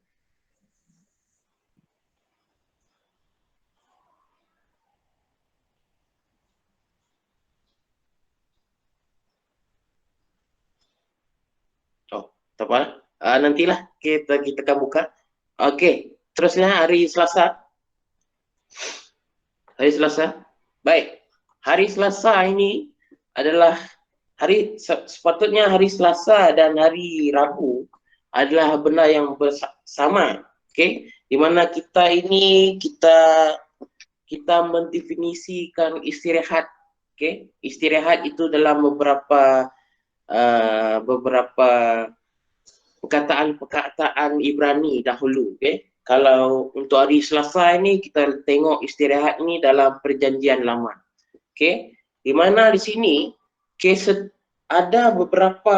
Tak apa, nantilah kita akan buka. Oke, terusnya hari Selasa. Baik, hari Selasa ini adalah sepatutnya hari Selasa dan hari Rabu adalah benda yang bersama. Di mana kita mendefinisikan istirahat. Istirahat itu dalam beberapa perkataan Ibrani dahulu. Kalau untuk hari Selasa ini kita tengok istirahat ini dalam Perjanjian Lama. Di mana di sini ada beberapa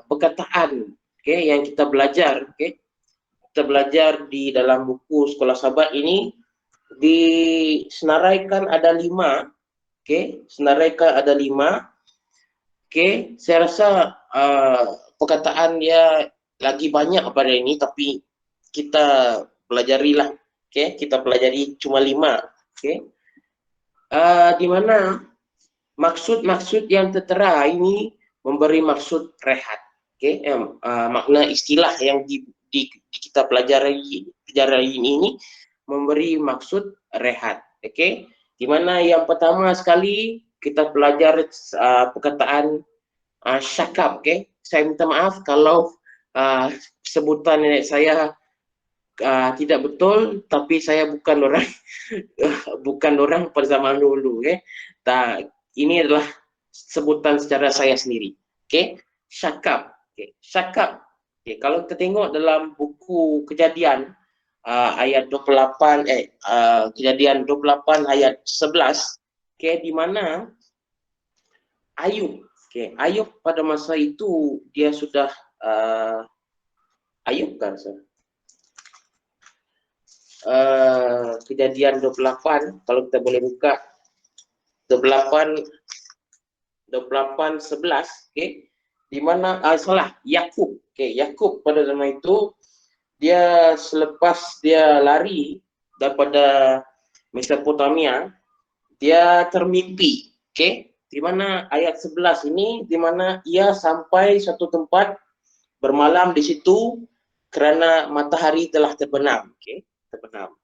perkataan yang kita belajar. Kita belajar di dalam buku Sekolah Sabat ini, disenaraikan ada 5. Saya rasa perkataan dia lagi banyak pada ini, tapi kita pelajarilah. Kita pelajari cuma 5. Di mana maksud yang tertera ini memberi maksud rehat. Makna istilah yang kita pelajari ini memberi maksud rehat. Di mana yang pertama sekali kita belajar perkataan syakab. Saya minta maaf kalau sebutan nenek saya tidak betul, tapi saya bukan orang pada zaman dulu. Ini adalah sebutan secara saya sendiri. Syakab. Kalau kita tengok dalam buku Kejadian ayat 28, Kejadian 28 ayat 11, di mana Ayub pada masa itu dia sudah Ayub kan, Kejadian 28, kalau kita boleh buka 28 11, di mana Yakub. Yakub pada zaman itu dia selepas dia lari daripada Mesopotamia, dia termimpi. Di mana ayat 11 ini, di mana ia sampai suatu tempat bermalam di situ kerana matahari telah terbenam. Terbenam.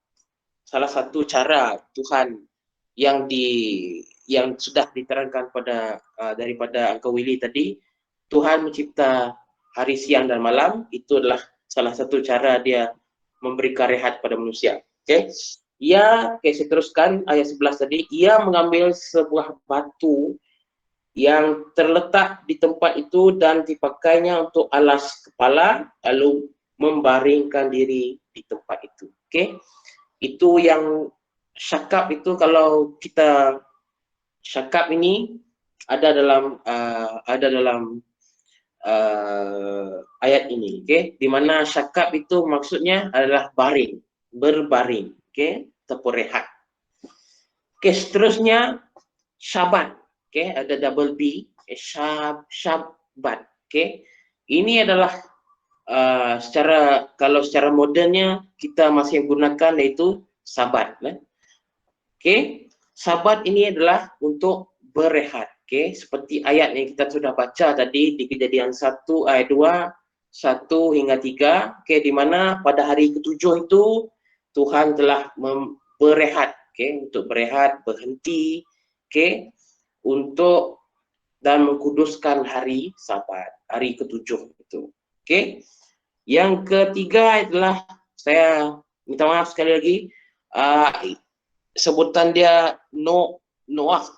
Salah satu cara Tuhan yang sudah diterangkan daripada Uncle Willy tadi, Tuhan mencipta hari siang dan malam, itu adalah salah satu cara dia memberikan rehat pada manusia. Saya teruskan ayat 11 tadi. Ia mengambil sebuah batu yang terletak di tempat itu dan dipakainya untuk alas kepala, lalu membaringkan diri di tempat itu. Itu yang syakab itu. Kalau kita syakab ini ada dalam ayat ini, di mana syakab itu maksudnya adalah baring, berbaring, ataupun rehat. Seterusnya Syabat. okay, ada double B, Shabbat, okay. Ini adalah kalau secara modernnya kita masih gunakan yaitu Sabat, okay. Sabat ini adalah untuk berehat, okay. Seperti ayat yang kita sudah baca tadi di Kejadian 1 ayat 2, 1 hingga 3, okay, di mana pada hari ketujuh itu Tuhan telah berehat, okay, untuk berehat, berhenti, okay, untuk dan mengkuduskan hari Sabat, hari ketujuh itu, okay. Yang ketiga adalah, saya minta maaf sekali lagi, sebutan dia Noah,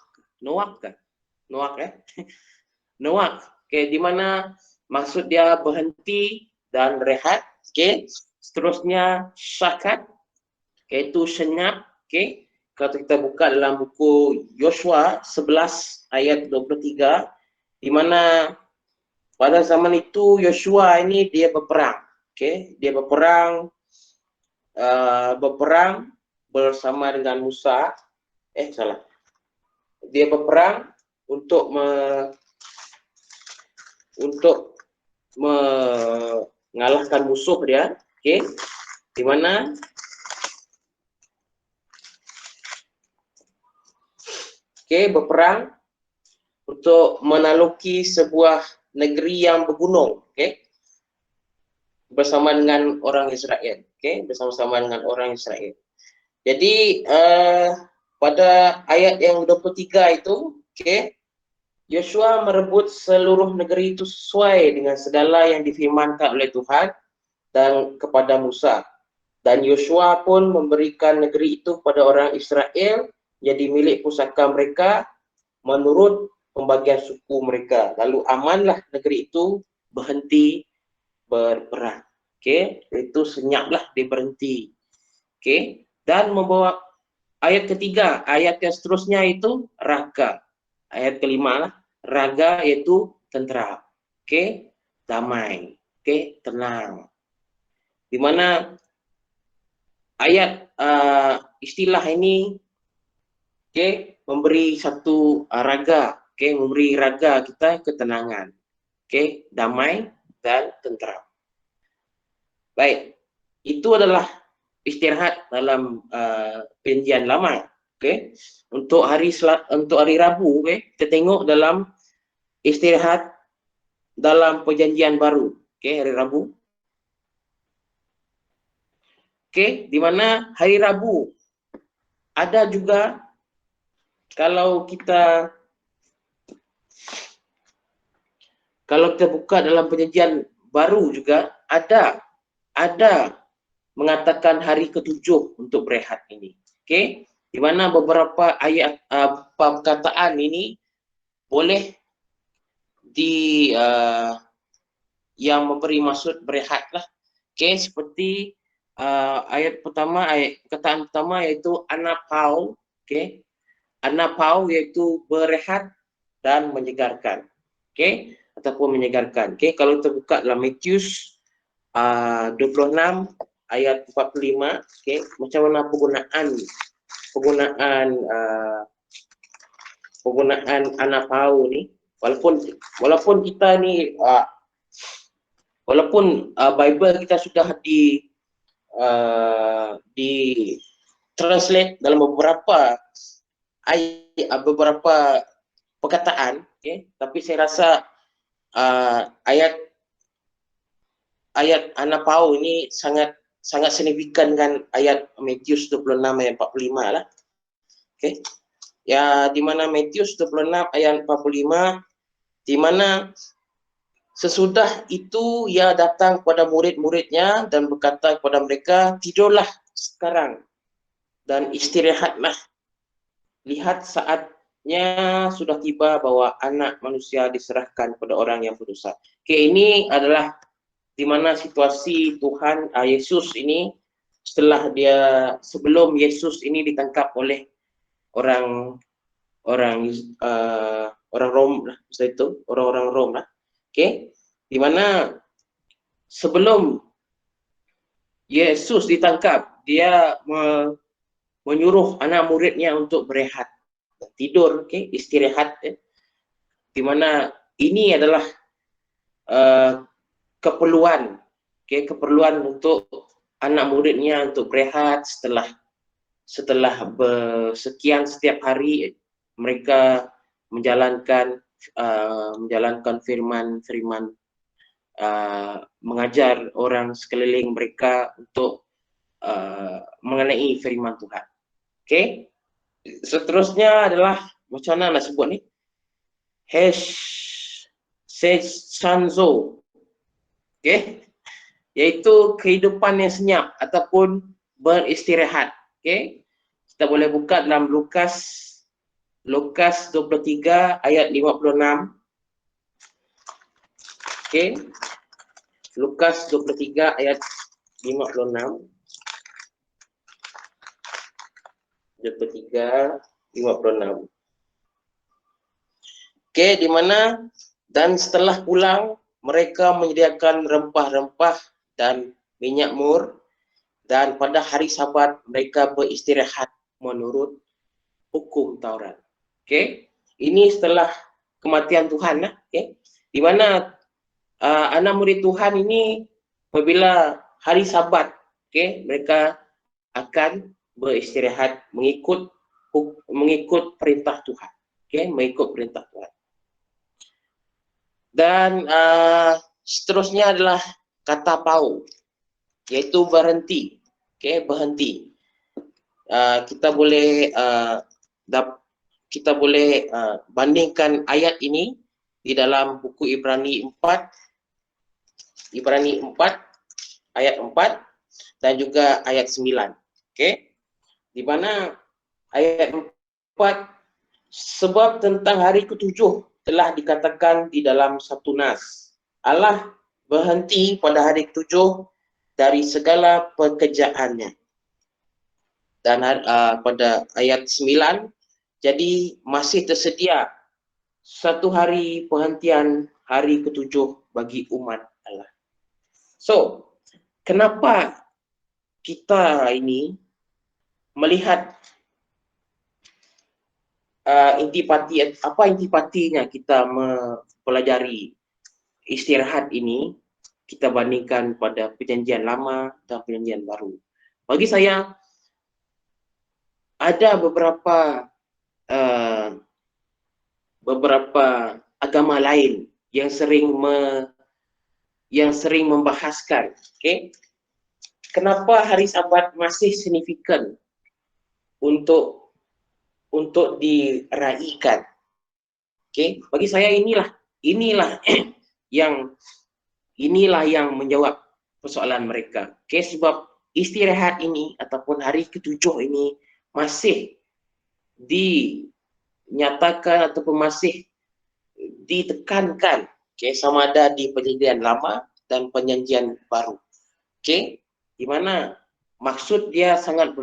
okay, di mana maksud dia berhenti dan rehat, okay. Seterusnya syakat, okay, itu senyap, okay. Kalau kita buka dalam buku Yosua 11 ayat 23, di mana pada zaman itu Yosua ini dia berperang, okay. Dia berperang bersama dengan Musa. Dia berperang untuk mengalahkan musuh dia, okay. Di mana berperang untuk menaklukki sebuah negeri yang bergunung, okay, bersama dengan orang Israel, okay, bersama-sama dengan orang Israel. Jadi pada ayat yang 23 itu, okay, Yosua merebut seluruh negeri itu sesuai dengan segala yang difirmankan oleh Tuhan dan kepada Musa. Dan Yosua pun memberikan negeri itu kepada orang Israel jadi milik pusaka mereka menurut pembagian suku mereka. Lalu amanlah negeri itu berhenti berperang. Okay, itu senyaplah dia berhenti. Okay, dan membawa ayat ketiga, ayat yang seterusnya itu raga. Ayat kelima lah, raga yaitu tentram. Okay, damai. Okay, tenang. Di mana ayat istilah ini, okay, memberi satu raga, okay, memberi raga kita ketenangan, okay, damai dan tentram. Baik, itu adalah istirahat dalam Perjanjian Lama, okay. Untuk hari Rabu, okay, kita tengok dalam istirahat dalam Perjanjian Baru, okay, hari Rabu. Okay, di mana hari Rabu ada juga, kalau kita buka dalam Perjanjian Baru juga ada mengatakan hari ketujuh untuk berehat ini. Okay, di mana beberapa ayat perkataan ini boleh yang memberi maksud berehat lah. Okay, seperti perkataan pertama yaitu anapau, okay. Anapau yaitu berehat dan menyegarkan, okay, ataupun menyegarkan. Okay, kalau kita buka dalam Matius 26 ayat 45, okay, macam mana penggunaan anapau ni, walaupun kita ni walaupun Bible kita sudah di translate dalam beberapa perkataan, okay, tapi saya rasa ayat anapau ini sangat signifikan dengan ayat Matius 26 ayat 45 lah. Okay. Ya, di mana Matius 26 ayat 45, di mana sesudah itu ia datang kepada murid-muridnya dan berkata kepada mereka, tidurlah sekarang dan istirahatlah. Lihat saatnya sudah tiba bahwa anak manusia diserahkan kepada orang yang berdosa. Okay, ini adalah di mana situasi Tuhan Yesus ini sebelum Yesus ini ditangkap oleh orang Rom lah, orang-orang Rom lah. Okay, di mana sebelum Yesus ditangkap, dia menyuruh anak muridnya untuk berehat. tidur, istirahat, di mana ini adalah keperluan, keperluan untuk anak muridnya untuk berehat setelah bersekian setiap hari mereka menjalankan firman mengajar orang sekeliling mereka untuk mengenai firman Tuhan. Seterusnya adalah macam mana nak sebut ni? Sanzo, iaitu kehidupan yang senyap ataupun beristirahat. Kita boleh buka dalam Lukas 23 ayat 56. Lukas 23 ayat 56. 56. Di mana dan setelah pulang mereka menyediakan rempah-rempah dan minyak mur, dan pada hari Sabat mereka beristirahat menurut hukum Taurat. Ini setelah kematian Tuhan, di mana anak murid Tuhan ini apabila hari Sabat, mereka akan beristirahat mengikut perintah Tuhan, mengikut perintah Tuhan. Dan seterusnya adalah kata pau, yaitu berhenti. Berhenti. Kita boleh bandingkan ayat ini di dalam buku Ibrani 4 ayat 4 dan juga ayat 9. Di mana ayat 4, sebab tentang hari ketujuh telah dikatakan di dalam satu nas, Allah berhenti pada hari ketujuh dari segala pekerjaannya. Dan pada ayat 9, jadi masih tersedia satu hari perhentian hari ketujuh bagi umat Allah. So, kenapa kita ini melihat intipatinya kita mempelajari istirahat ini, kita bandingkan pada perjanjian lama dan perjanjian baru. Bagi saya ada beberapa agama lain yang sering membahaskan, kenapa hari Sabat masih signifikan untuk diraikan. Bagi saya inilah yang menjawab persoalan mereka. Sebab istirahat ini ataupun hari ketujuh ini masih dinyatakan ataupun masih ditekankan, sama ada di perjanjian lama dan perjanjian baru. Di mana maksud dia sangat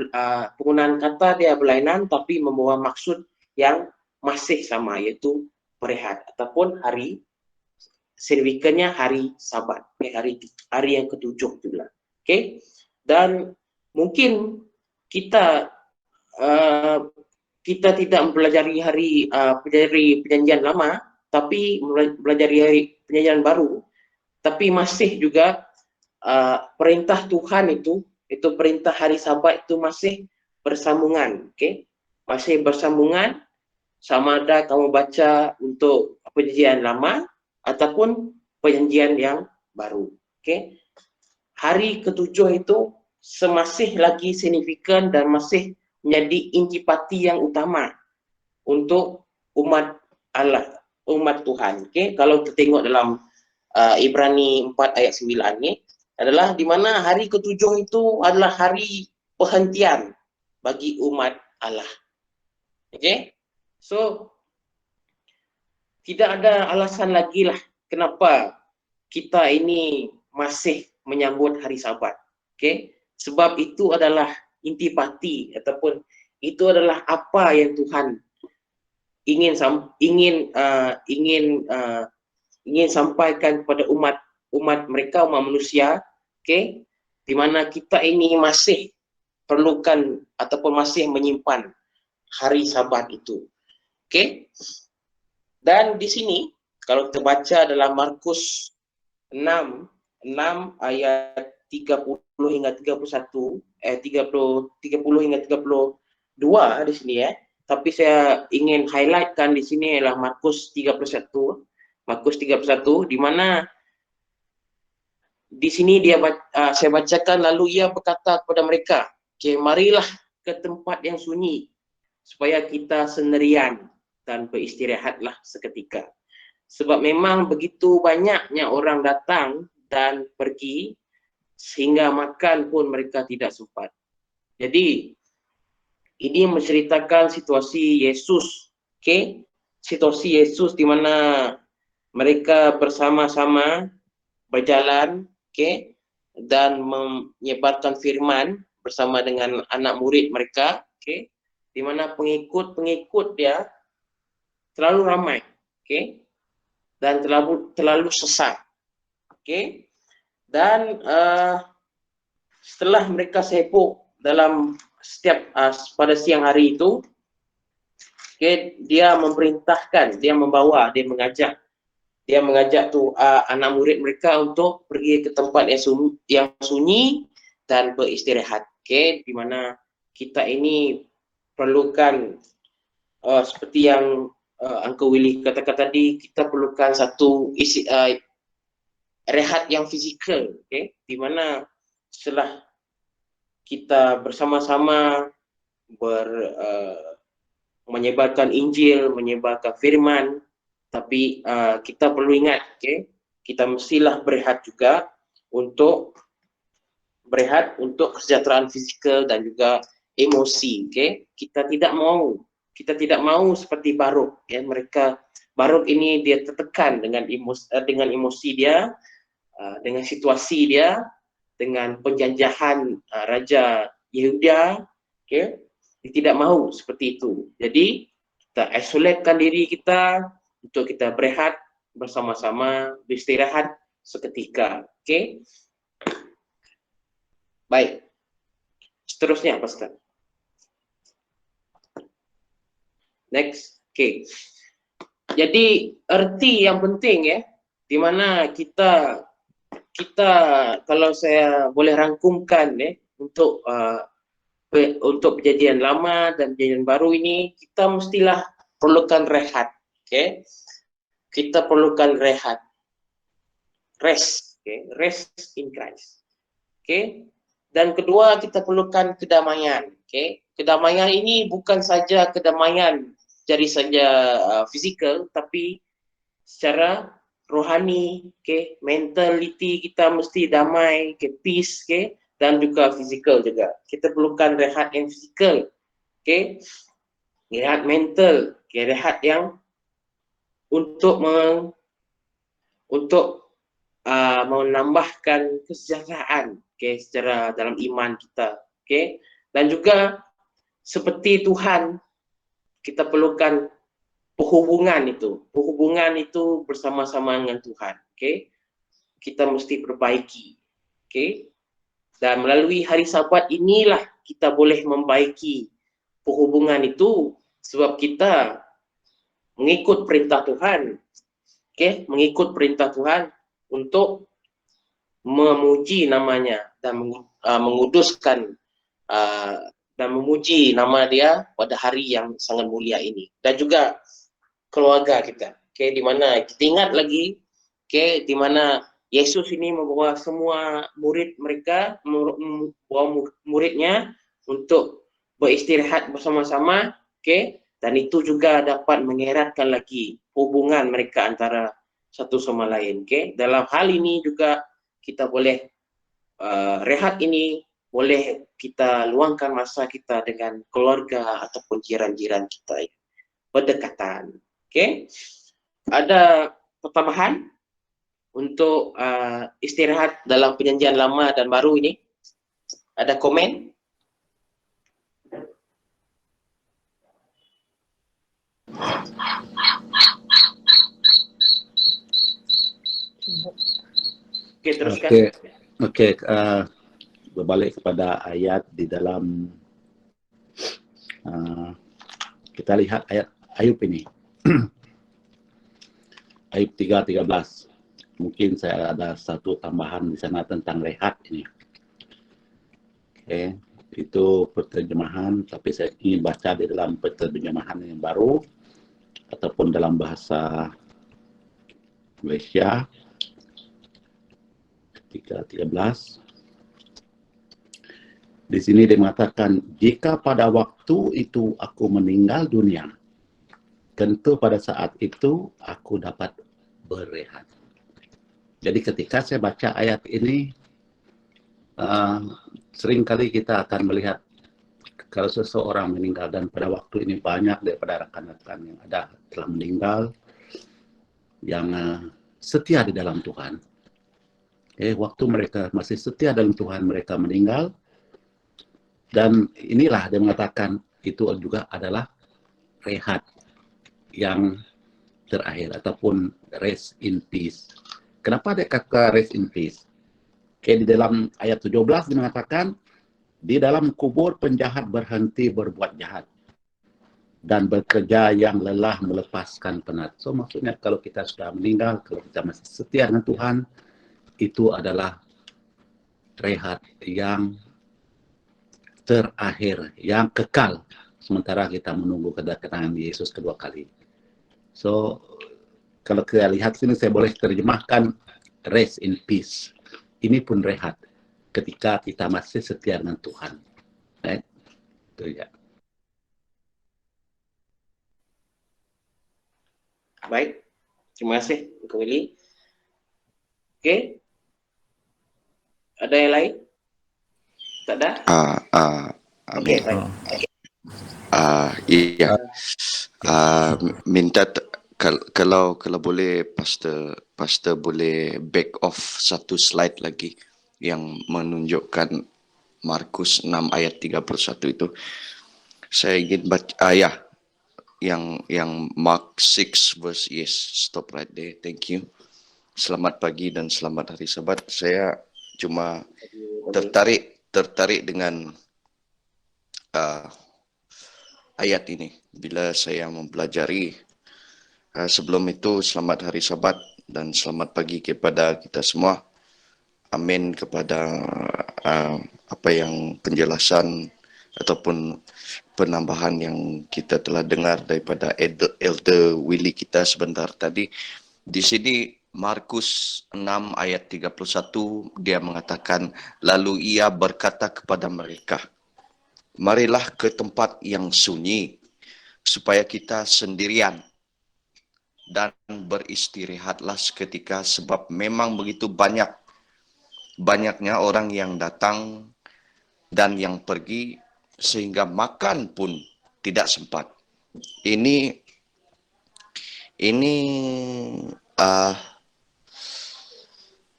penggunaan kata dia berlainan tapi membawa maksud yang masih sama, yaitu berehat ataupun hari signifikannya hari Sabat, hari yang ketujuh juga. Dan mungkin kita tidak mempelajari perjanjian lama, tapi mempelajari hari perjanjian baru, tapi masih juga perintah Tuhan itu perintah hari Sabat itu masih bersambungan, masih bersambungan, sama ada kamu baca untuk perjanjian lama ataupun perjanjian yang baru. Hari ketujuh itu masih lagi signifikan dan masih menjadi intipati yang utama untuk umat Allah, umat Tuhan. Kalau kita tengok dalam Ibrani 4 ayat 9 ni, adalah di mana hari ketujuh itu adalah hari perhentian bagi umat Allah. So, tidak ada alasan lagi lah kenapa kita ini masih menyambut hari Sabat. Sebab itu adalah intipati ataupun itu adalah apa yang Tuhan ingin sampaikan kepada umat mereka, umat manusia, di mana kita ini masih perlukan ataupun masih menyimpan hari Sabat itu. Okey. Dan di sini kalau kita baca dalam Markus 6 ayat 30 hingga 31, 30 hingga 32 di sini ya. Tapi saya ingin highlightkan di sini adalah Markus 31. Markus 31 di mana di sini saya bacakan, lalu ia berkata kepada mereka, "Okey, marilah ke tempat yang sunyi supaya kita sendirian dan beristirahatlah seketika. Sebab memang begitu banyaknya orang datang dan pergi sehingga makan pun mereka tidak sempat." Jadi ini menceritakan situasi Yesus, okey? Situasi Yesus di mana mereka bersama-sama berjalan, okey, dan menyebarkan firman bersama dengan anak murid mereka, okey, di mana pengikut-pengikut dia terlalu ramai, okey, dan terlalu sesak, okey. Dan setelah mereka sibuk dalam setiap pada siang hari itu, okey, dia memerintahkan, dia mengajak tu anak murid mereka untuk pergi ke tempat yang sunyi dan beristirahat, okey, di mana kita ini perlukan seperti yang Uncle Willy katakan tadi, kita perlukan satu rehat yang fizikal, okey, di mana setelah kita bersama-sama menyebarkan Injil, menyebarkan firman, tapi kita perlu ingat, okey, kita mestilah berehat juga untuk kesejahteraan fizikal dan juga emosi, okey. Kita tidak mau seperti Baruk, ya. Baruk ini dia tertekan dengan emosi dia, dengan situasi dia, dengan penjajahan Raja Yehuda, okey. Dia tidak mahu seperti itu. Jadi kita isolatekan diri kita untuk kita berehat bersama-sama, beristirahat seketika, okey. Baik. Seterusnya, Pastor. Next, okey. Jadi erti yang penting ya, di mana kita kalau saya boleh rangkumkan ya, untuk perjanjian lama dan perjanjian baru ini, kita mestilah perlukan rehat, okey. Kita perlukan rehat, rest, okey, rest in Christ, okey. Dan kedua, kita perlukan kedamaian, okey. Kedamaian ini bukan saja kedamaian dari saja fizikal, tapi secara rohani, okey, mentality kita mesti damai, okey, peace, okey, dan juga fizikal juga. Kita perlukan rehat yang fizikal, okey, rehat mental, okey, rehat yang untuk menambahkan kesejahteraan, okey, secara dalam iman kita, okey. Dan juga seperti Tuhan, kita perlukan perhubungan itu bersama-sama dengan Tuhan, okey. Kita mesti perbaiki, okey. Dan melalui hari Sabat inilah kita boleh membaiki perhubungan itu, sebab kita mengikut perintah Tuhan, okey, mengikut perintah Tuhan untuk memuji namanya dan menguduskan dan memuji nama dia pada hari yang sangat mulia ini. Dan juga keluarga kita, okey, di mana kita ingat lagi, okey, di mana Yesus ini membawa semua muridnya untuk beristirahat bersama-sama, okey, dan itu juga dapat mengeratkan lagi hubungan mereka antara satu sama lain, okey. Dalam hal ini juga kita boleh rehat ini, boleh kita luangkan masa kita dengan keluarga ataupun jiran-jiran kita berdekatan, okey. Ada pertambahan untuk istirahat dalam perjanjian lama dan baru ini? Ada komen? Okey, teruskan. Okey, berbalik kepada ayat di dalam kita lihat ayat Ayub ini. Ayub 3:13. Mungkin saya ada satu tambahan di sana tentang rehat ini. Oke, itu penerjemahan, tapi saya ingin baca di dalam penerjemahan yang baru ataupun dalam bahasa Malaysia 3:13. Di sini dia mengatakan, jika pada waktu itu aku meninggal dunia, tentu pada saat itu aku dapat berehat. Jadi ketika saya baca ayat ini, seringkali kita akan melihat kalau seseorang meninggal, dan pada waktu ini banyak daripada rekan-rekan yang ada telah meninggal, yang setia di dalam Tuhan. Waktu mereka masih setia dalam Tuhan, mereka meninggal. Dan inilah dia mengatakan itu juga adalah rehat yang terakhir ataupun rest in peace. Kenapa dia kata rest in peace? Di dalam ayat 17 dia mengatakan, di dalam kubur penjahat berhenti berbuat jahat dan bekerja yang lelah melepaskan penat. So maksudnya kalau kita sudah meninggal, kalau kita masih setia dengan Tuhan, itu adalah rehat yang terakhir, yang kekal, sementara kita menunggu kedatangan Yesus kedua kali. So, kalau kita lihat sini, saya boleh terjemahkan rest in peace. Ini pun rehat ketika kita masih setia dengan Tuhan. Itu ya. Baik, terima kasih Uncle Willy. Oke, ada yang lain? Tak ada? Amin. Baik. Iya. Minta kalau boleh pastor boleh back off satu slide lagi yang menunjukkan Markus 6 ayat 31 itu. Saya ingin baca yang Mark 6 verse, yes, stop right there. Thank you. Selamat pagi dan selamat hari Sabat. Saya cuma tertarik dengan ayat ini bila saya mempelajari. Sebelum itu, selamat hari Sabat dan selamat pagi kepada kita semua. Amin kepada apa yang penjelasan ataupun penambahan yang kita telah dengar daripada Elder Willy kita sebentar tadi. Di sini Markus 6 ayat 31 dia mengatakan, lalu ia berkata kepada mereka, marilah ke tempat yang sunyi supaya kita sendirian dan beristirahatlah seketika, sebab memang begitu banyaknya orang yang datang dan yang pergi sehingga makan pun tidak sempat. Ini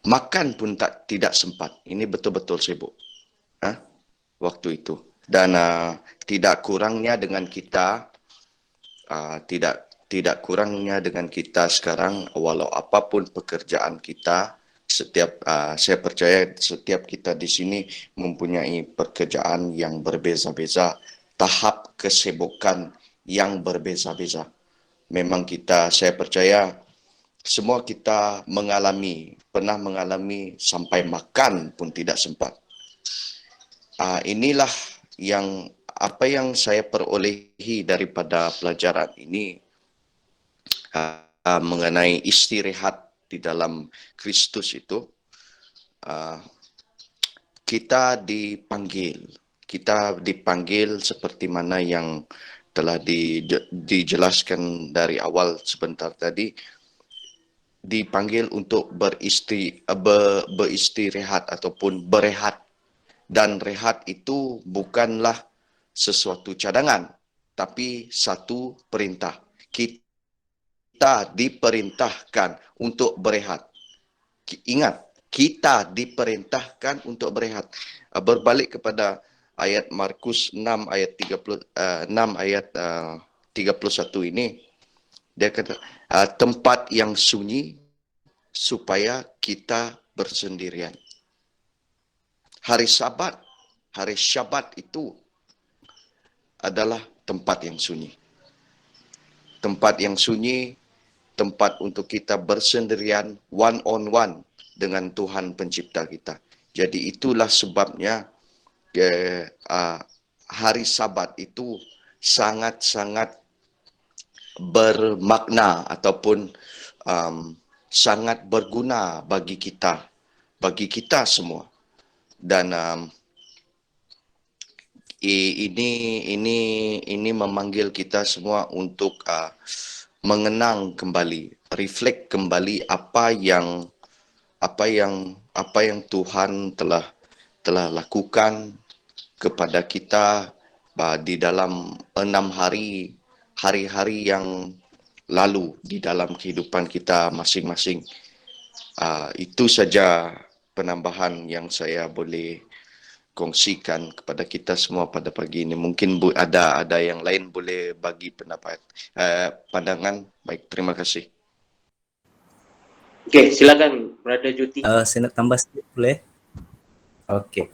makan pun tidak sempat. Ini betul-betul sibuk waktu itu. Dan tidak kurangnya dengan kita, tidak kurangnya dengan kita sekarang, walau apapun pekerjaan kita, saya percaya setiap kita di sini mempunyai pekerjaan yang berbeza-beza, tahap kesibukan yang berbeza-beza. Memang saya percaya semua kita pernah mengalami sampai makan pun tidak sempat. Inilah apa yang saya perolehi daripada pelajaran ini mengenai istirahat di dalam Kristus itu. Kita dipanggil seperti mana yang telah dijelaskan dari awal sebentar tadi, dipanggil untuk beristirahat ataupun berehat. Dan rehat itu bukanlah sesuatu cadangan, tapi satu perintah. Kita diperintahkan untuk berehat. Ingat, kita diperintahkan untuk berehat. Berbalik kepada ayat Markus 6 ayat 31 ini, dia kata tempat yang sunyi supaya kita bersendirian. Hari Syabat itu adalah tempat yang sunyi. tempat yang sunyi, tempat untuk kita bersendirian one on one dengan Tuhan pencipta kita. Jadi itulah sebabnya hari Sabat itu sangat-sangat bermakna ataupun sangat berguna bagi kita semua. Dan ini memanggil kita semua untuk mengenang kembali, reflect kembali apa yang Tuhan telah lakukan kepada kita di dalam 6 hari-hari yang lalu di dalam kehidupan kita masing-masing. Itu saja penambahan yang saya boleh kongsikan kepada kita semua pada pagi ini. Mungkin ada yang lain boleh bagi pendapat, pandangan. Baik, terima kasih. Oke, silakan Brother Juti. Saya nak tambah sedikit boleh? Okey.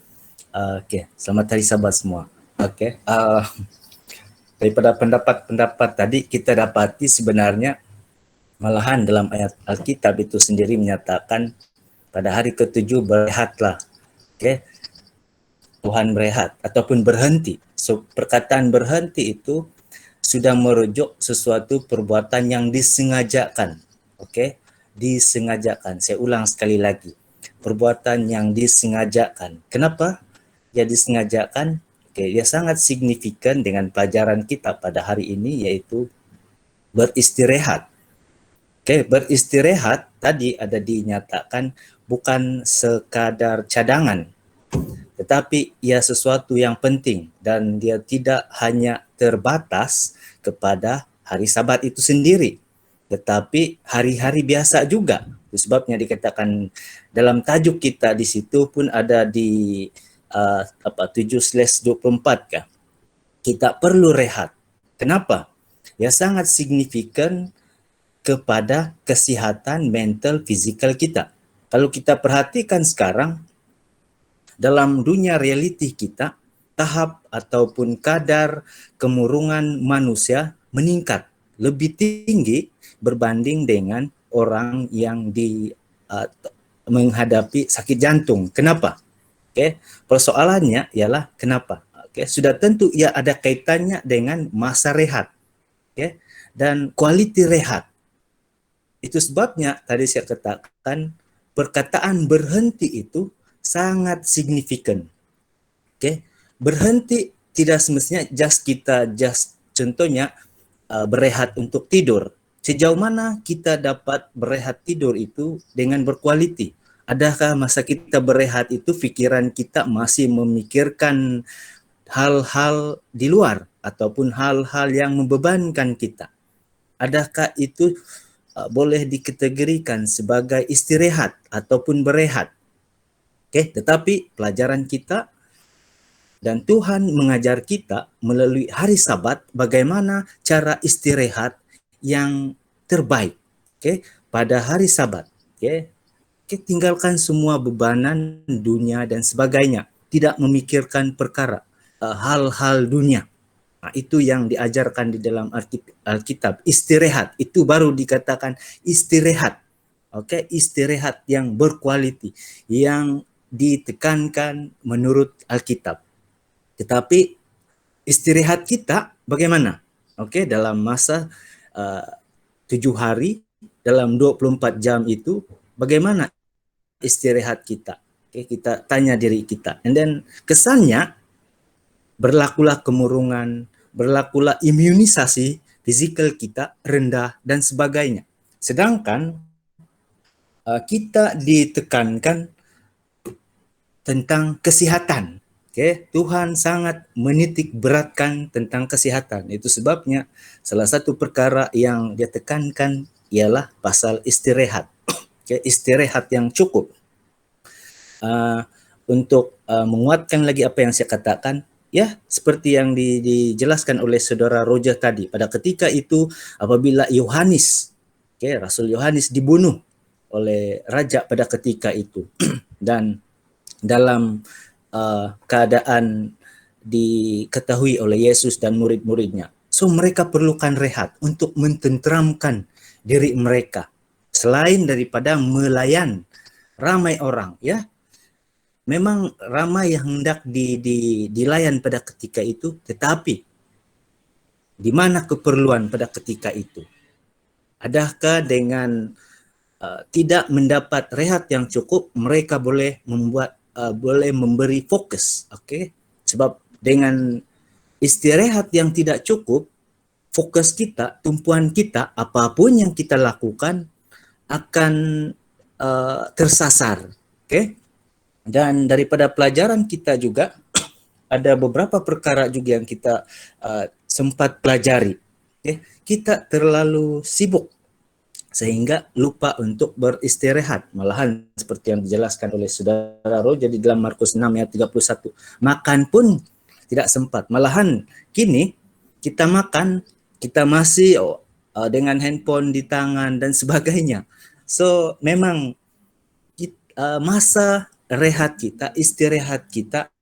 Selamat hari Sabat semua. Okey. Daripada pendapat-pendapat tadi kita dapati sebenarnya malahan dalam ayat Alkitab itu sendiri menyatakan pada hari ke-7 berehatlah. Okey. Tuhan berehat ataupun berhenti. So perkataan berhenti itu sudah merujuk sesuatu perbuatan yang disengajakan. Okey, disengajakan. Saya ulang sekali lagi. Perbuatan yang disengajakan. Kenapa dia disengajakan? Okey, dia sangat signifikan dengan pelajaran kita pada hari ini iaitu beristirahat. Okey, beristirahat tadi ada dinyatakan bukan sekadar cadangan, tetapi ia sesuatu yang penting dan dia tidak hanya terbatas kepada hari Sabat itu sendiri, tetapi hari-hari biasa juga. Itu sebabnya dikatakan dalam tajuk kita di situ pun ada di 7/24 kah? Kita perlu rehat. Kenapa? Ya sangat signifikan kepada kesihatan mental fizikal kita. Kalau kita perhatikan sekarang dalam dunia realiti kita, tahap ataupun kadar kemurungan manusia meningkat lebih tinggi berbanding dengan orang yang menghadapi sakit jantung. Kenapa? Okey, persoalannya ialah kenapa? Okey, sudah tentu ia ada kaitannya dengan masa rehat. Okey, dan kualiti rehat. Itu sebabnya tadi saya katakan perkataan berhenti itu sangat signifikan. Okey, berhenti tidak semestinya contohnya berehat untuk tidur. Sejauh mana kita dapat berehat tidur itu dengan berkualiti? Adakah masa kita berehat itu pikiran kita masih memikirkan hal-hal di luar ataupun hal-hal yang membebankan kita? Adakah itu boleh dikategorikan sebagai istirahat ataupun berehat? Okey, tetapi pelajaran kita dan Tuhan mengajar kita melalui hari Sabat bagaimana cara istirahat yang terbaik. Okey, pada hari Sabat. Okey, tinggalkan semua bebanan dunia dan sebagainya, tidak memikirkan perkara hal-hal dunia. Itu yang diajarkan di dalam Alkitab. Istirahat itu baru dikatakan istirahat. Okey, istirahat yang berkualiti, yang ditekankan menurut Alkitab. Tetapi istirahat kita bagaimana? Okey, dalam masa 7 hari, dalam 24 jam itu bagaimana istirahat kita? Okey, kita tanya diri kita. And then kesannya berlakulah kemurungan, berlakulah imunisasi fizikal kita rendah dan sebagainya. Sedangkan kita ditekankan tentang kesihatan. Okay? Tuhan sangat menitik beratkan tentang kesihatan. Itu sebabnya salah satu perkara yang dia tekankan ialah pasal istirahat. Okay? Istirahat yang cukup. Untuk menguatkan lagi apa yang saya katakan, ya seperti yang dijelaskan oleh saudara Roger tadi, pada ketika itu apabila Yohanes, Rasul Yohanes dibunuh oleh raja pada ketika itu dan dalam keadaan diketahui oleh Yesus dan murid-muridnya, So mereka perlukan rehat untuk mententeramkan diri mereka. Selain daripada melayan ramai orang, ya. Memang ramai yang hendak dilayan pada ketika itu, tetapi di mana keperluan pada ketika itu? Adakah dengan tidak mendapat rehat yang cukup, mereka boleh boleh memberi fokus, okay? Sebab dengan istirahat yang tidak cukup, fokus kita, tumpuan kita, apapun yang kita lakukan akan tersasar, okay? Dan daripada pelajaran kita juga ada beberapa perkara juga yang kita sempat pelajari. Okay? Kita terlalu sibuk sehingga lupa untuk beristirahat. Malahan seperti yang dijelaskan oleh saudara Ro, jadi dalam Markus 6 ayat 31, makan pun tidak sempat. Malahan kini kita makan, kita masih dengan handphone di tangan dan sebagainya. So memang masa rehat kita, istirahat kita,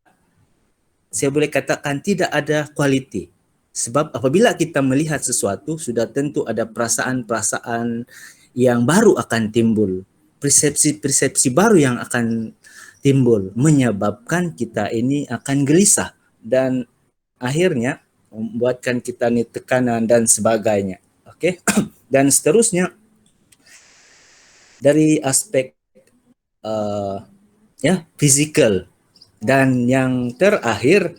saya boleh katakan tidak ada kualiti. Sebab apabila kita melihat sesuatu, sudah tentu ada perasaan-perasaan yang baru akan timbul. Persepsi-persepsi baru yang akan timbul, menyebabkan kita ini akan gelisah. Dan akhirnya membuatkan kita ini tekanan dan sebagainya. Oke? Dan seterusnya, dari aspek fizikal. Dan yang terakhir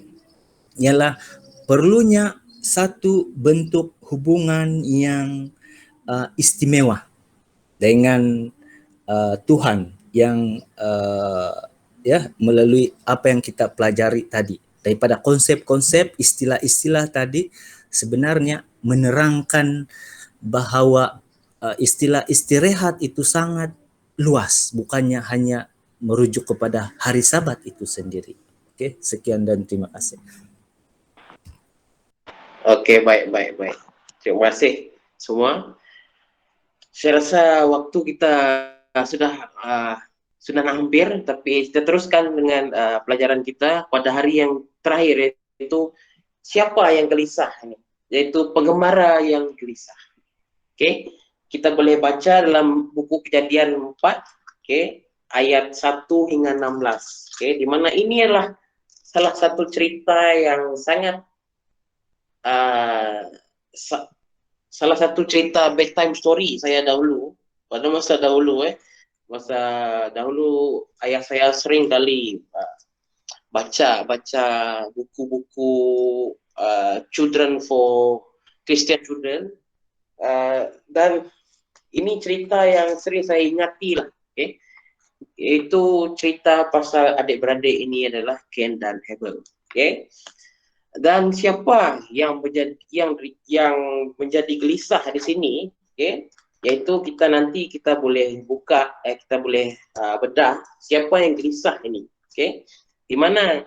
ialah perlunya satu bentuk hubungan yang istimewa dengan Tuhan yang melalui apa yang kita pelajari tadi. Daripada konsep-konsep, istilah-istilah tadi sebenarnya menerangkan bahawa istilah istirahat itu sangat luas, bukannya hanya merujuk kepada hari Sabat itu sendiri. Oke, sekian dan terima kasih. Oke, baik. Terima kasih semua. Saya rasa waktu kita sudah hampir, tapi kita teruskan dengan pelajaran kita pada hari yang terakhir, yaitu siapa yang gelisah ini, yaitu pengemara yang gelisah. Oke, kita boleh baca dalam buku Kejadian 4, oke, ayat 1 hingga 16. Oke, di mana ini adalah salah satu cerita yang sangat salah satu cerita bedtime story saya dahulu, pada masa dahulu ayah saya sering kali baca buku-buku children for Christian children, dan ini cerita yang sering saya ingati lah, okay? Itu cerita pasal adik-beradik ini adalah Cain dan Abel, okay? Dan siapa yang menjadi gelisah di sini, okay? Yaitu nanti kita boleh buka, kita boleh bedah siapa yang gelisah ini, okay? Di mana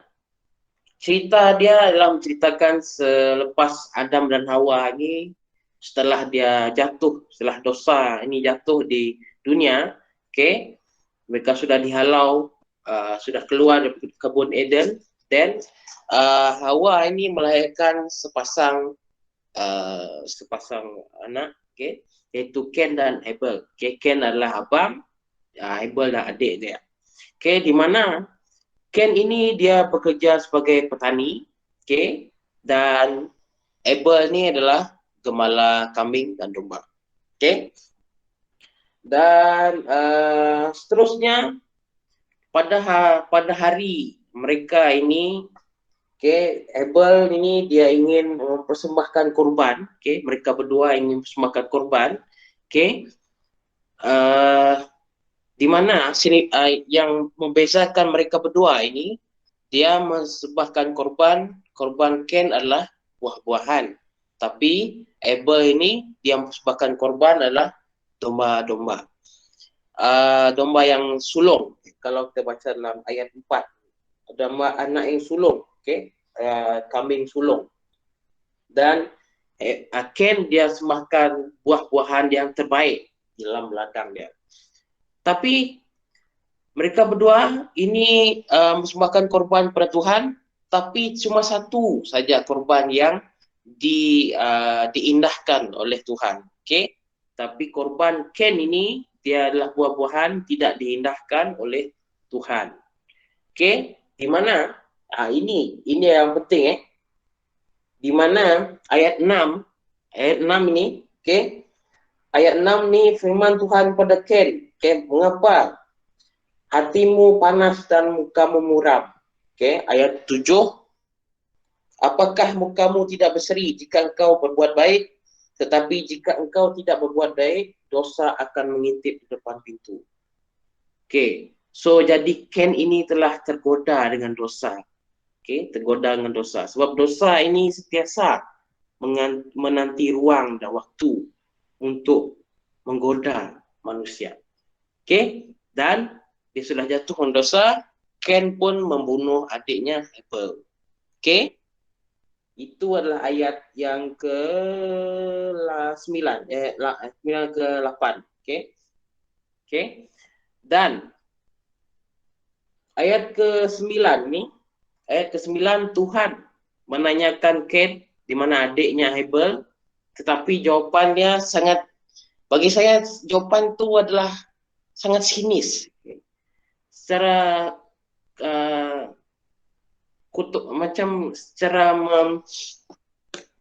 cerita dia dalam menceritakan selepas Adam dan Hawa ini, setelah dia jatuh, setelah dosa ini jatuh di dunia, okay? Mereka sudah dihalau, sudah keluar dari kebun Eden, dan Hawa ini melahirkan sepasang anak, okay? Yaitu Cain dan Abel. Okay? Cain adalah abang, Abel dan adik dia. Okay? Di mana Cain ini dia bekerja sebagai petani, okay? Dan Abel ini adalah gembala kambing dan domba. Okay? Dan seterusnya pada hari mereka ini, okay, Abel ini dia ingin mempersembahkan korban, okay, mereka berdua ingin mempersembahkan korban, okay, di mana yang membezakan mereka berdua ini, dia mempersembahkan korban Cain adalah buah-buahan, tapi Abel ini dia mempersembahkan korban adalah domba-domba. Domba yang sulung, kalau kita baca dalam ayat 4, domba anak yang sulung, okay? Kambing sulung. Dan Cain dia sembahkan buah-buahan yang terbaik dalam ladang dia. Tapi mereka berdua ini mempersembahkan korban pada Tuhan, tapi cuma satu saja korban yang diindahkan oleh Tuhan. Okey. Tapi korban Kain ini dia adalah buah-buahan tidak diindahkan oleh Tuhan. Okey, di mana ini yang penting di mana ayat 6 ini, okey. Ayat 6 ni firman Tuhan pada Kain, okey, mengapa hatimu panas dan mukamu muram? Okey, ayat 7, apakah mukamu tidak berseri jika engkau berbuat baik? Tetapi jika engkau tidak berbuat baik, dosa akan mengintip di depan pintu. Okey, so jadi Kain ini telah tergoda dengan dosa. Okey, tergoda dengan dosa. Sebab dosa ini sentiasa menanti ruang dan waktu untuk menggoda manusia. Okey, dan dia sudah jatuh dalam dosa, Kain pun membunuh adiknya Abel. Okey. Itu adalah ayat yang ke-9, 9 ke-8. Okey. Okey. Dan ayat ke-9 ni, ayat ke-9 Tuhan menanyakan Kain di mana adiknya Abel, tetapi jawapannya sangat, bagi saya jawapan tu adalah sangat sinis. Secara kutuk, macam secara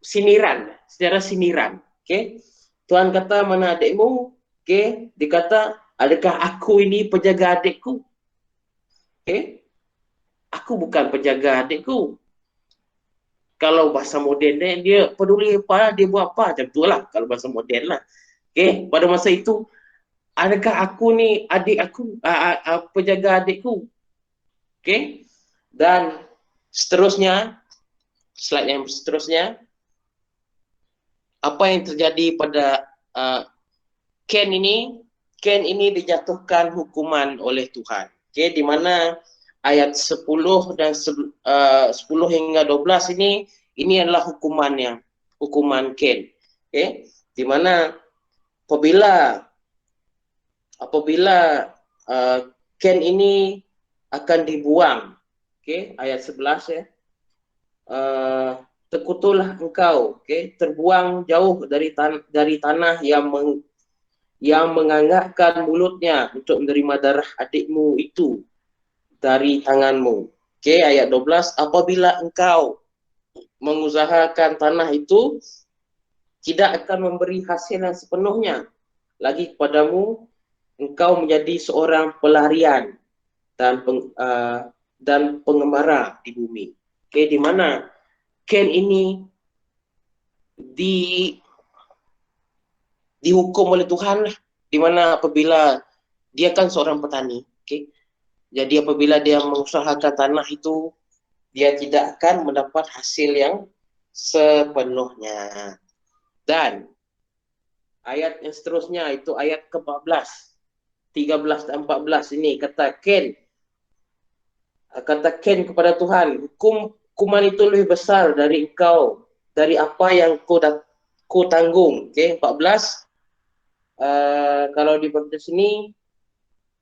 secara siniran. Okey. Tuhan kata, mana adikmu? Okey, dia kata, adakah aku ini penjaga adikku? Okey. Aku bukan penjaga adikku. Kalau bahasa moden dia peduli apa, dia buat apa, macam itulah kalau bahasa moden lah. Okey, pada masa itu adakah aku ni adik aku, penjaga adikku? Okey. Dan seterusnya, slide yang seterusnya, apa yang terjadi pada Kain ini? Kain ini dijatuhkan hukuman oleh Tuhan. Okey, di mana ayat 10 dan 10 hingga 12 ini adalah hukuman Kain. Okey, di mana apabila Kain ini akan dibuang. Okey, ayat 11 ya. Terkutuklah engkau, okey, terbuang jauh dari tanah yang mengangkatkan mulutnya untuk menerima darah adikmu itu dari tanganmu. Okey, ayat 12, apabila engkau mengusahakan tanah itu tidak akan memberi hasil yang sepenuhnya lagi kepadamu, engkau menjadi seorang pelarian dan pengembara di bumi. Okey, di mana Kain ini dihukum oleh Tuhan lah, di mana apabila dia kan seorang petani, okey. Jadi apabila dia mengusahakan tanah itu, dia tidak akan mendapat hasil yang sepenuhnya. Dan ayat yang seterusnya itu ayat ke-14, 13 dan 14 ini kata Kain kepada Tuhan, hukuman itu lebih besar dari engkau, dari apa yang ku tanggung. Okey, 14. Kalau di bagian sini,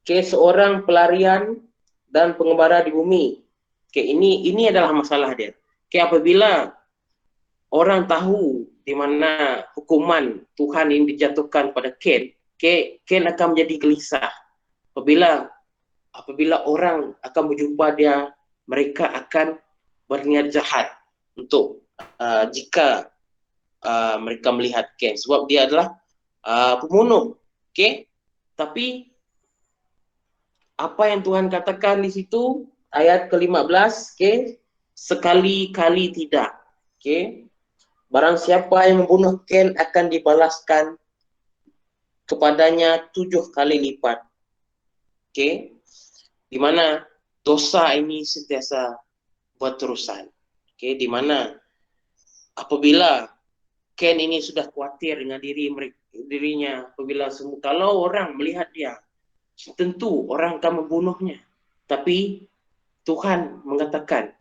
seorang pelarian dan pengembara di bumi. Okey, ini adalah masalah dia. Okey, apabila orang tahu di mana hukuman Tuhan ini dijatuhkan pada Kain, Kain akan menjadi gelisah. Apabila orang akan berjumpa dia, mereka akan berniat jahat untuk jika mereka melihat Kain, sebab dia adalah pembunuh. Okey, tapi apa yang Tuhan katakan di situ ayat ke-15, okey, sekali-kali tidak. Okey, barang siapa yang membunuh Kain akan dibalaskan kepadanya 7 kali lipat. Okey, di mana dosa ini sentiasa berterusan. Okey, di mana apabila Kain ini sudah khawatir dengan dirinya, apabila kalau orang melihat dia, tentu orang akan membunuhnya. Tapi Tuhan mengatakan,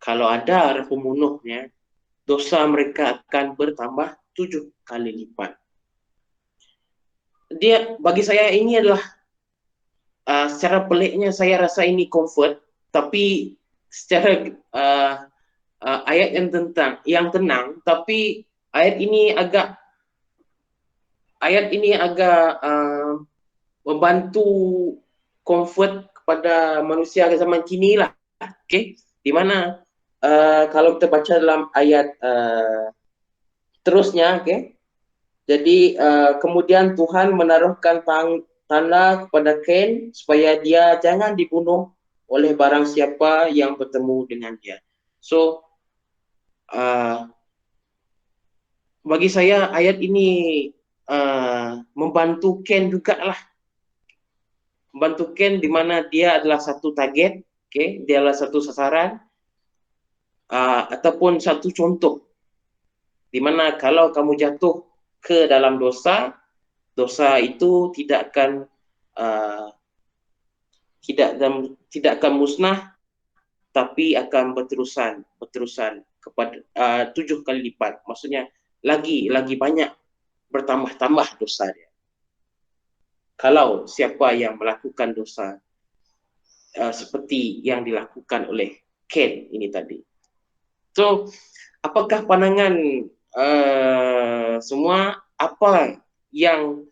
kalau ada orang pembunuhnya, dosa mereka akan bertambah 7 kali lipat. Bagi saya ini adalah secara peliknya saya rasa ini comfort, tapi secara ayat yang tenang, tapi ayat ini agak membantu comfort kepada manusia ke zaman kini lah. Okay? Di mana kalau kita baca dalam ayat terusnya, okay? Jadi kemudian Tuhan menaruhkan tanda kepada Cain supaya dia jangan dibunuh oleh barang siapa yang bertemu dengan dia. So bagi saya ayat ini membantu Cain juga lah. Membantu Cain di mana dia adalah satu target, okay? Dia adalah satu sasaran ataupun satu contoh. Di mana kalau kamu jatuh ke dalam dosa itu tidak akan musnah, tapi akan berterusan kepada 7 kali lipat. Maksudnya lagi banyak bertambah dosa dia. Kalau siapa yang melakukan dosa seperti yang dilakukan oleh Cain ini tadi. So, apakah pandangan semua, apa yang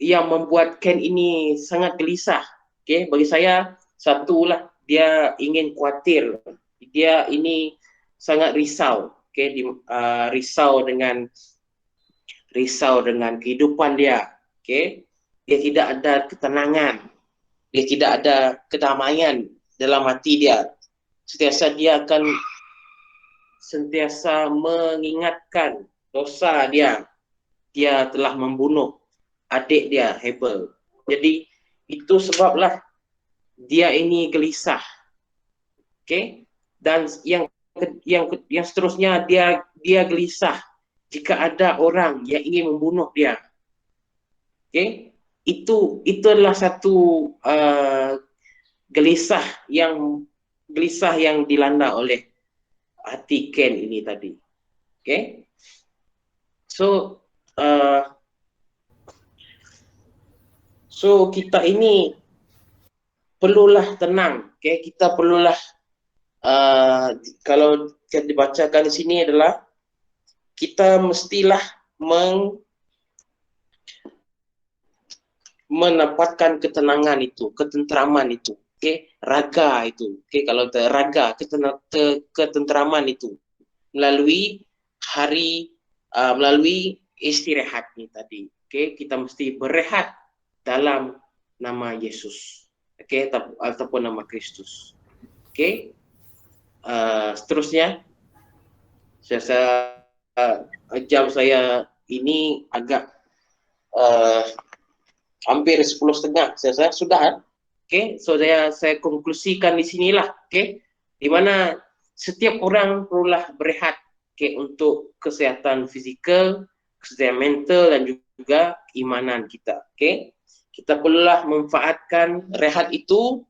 membuat Cain ini sangat gelisah? Okay, bagi saya satulah, dia ingin khawatir, dia ini sangat risau, okay, risau dengan kehidupan dia, okay. Dia tidak ada ketenangan, dia tidak ada kedamaian dalam hati dia. Dia akan sentiasa mengingatkan dosa dia telah membunuh adik dia Habel. Jadi itu sebablah dia ini gelisah. Okay? Dan yang seterusnya, dia gelisah jika ada orang yang ingin membunuh dia. Okay? Itu adalah satu gelisah yang dilanda oleh hati Cain ini tadi. Okay? So kita ini perlulah tenang. Okay? Kita perlulah kalau yang dibacakan di sini adalah kita mestilah mendapatkan ketenangan itu, ketenteraman itu, okay? Raga itu, okay? Kalau raga, ketenteraman itu melalui istirahat ini tadi, okay? Kita mesti berehat dalam nama Yesus, okay? Ataupun nama Kristus, okay? Seterusnya, jam saya ini agak hampir 10:30, saya sudah, okay? So saya konklusikan di sinilah, okay? Di mana setiap orang perlulah berehat, okay? Untuk kesehatan fizikal, kesehatan mental, dan juga keimanan kita, okay? Kita perlulah memanfaatkan rehat itu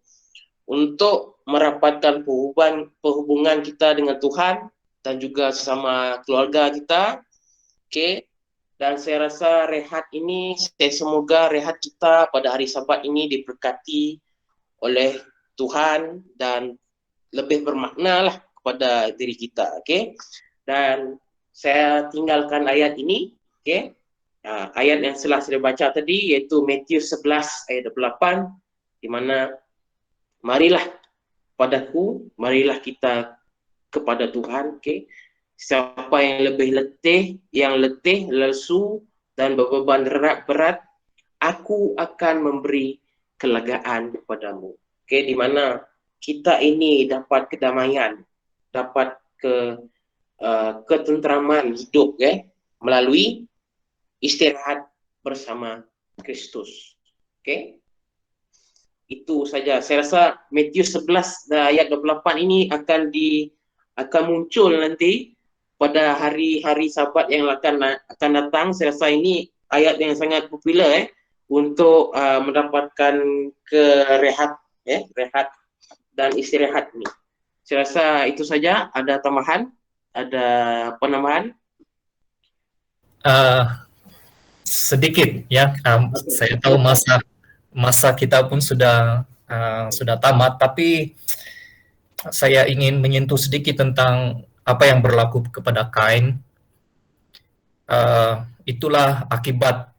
untuk merapatkan perhubungan kita dengan Tuhan dan juga sesama keluarga kita, okay? Dan saya rasa semoga rehat kita pada hari Sabat ini diberkati oleh Tuhan dan lebih bermakna lah kepada diri kita, okay? Dan saya tinggalkan ayat ini, okay? Ayat yang telah saya baca tadi, yaitu Matius 11 ayat 28, di mana marilah padaku, marilah kita kepada Tuhan, okay? Siapa yang lebih letih, lesu, dan berbeban berat, aku akan memberi kelegaan kepadamu. Okay, di mana kita ini dapat kedamaian, dapat ketenteraman hidup, melalui istirahat bersama Kristus. Okay? Itu saja. Saya rasa Matius 11 ayat 28 ini akan muncul nanti pada hari-hari Sabat yang akan datang. Saya rasa ini ayat yang sangat popular untuk mendapatkan rehat dan istirahat ini. Saya rasa itu saja. Ada tambahan? Ada penambahan? Sedikit ya. Saya tahu masa kita pun sudah tamat, tapi saya ingin menyentuh sedikit tentang apa yang berlaku kepada Kain. Itulah akibat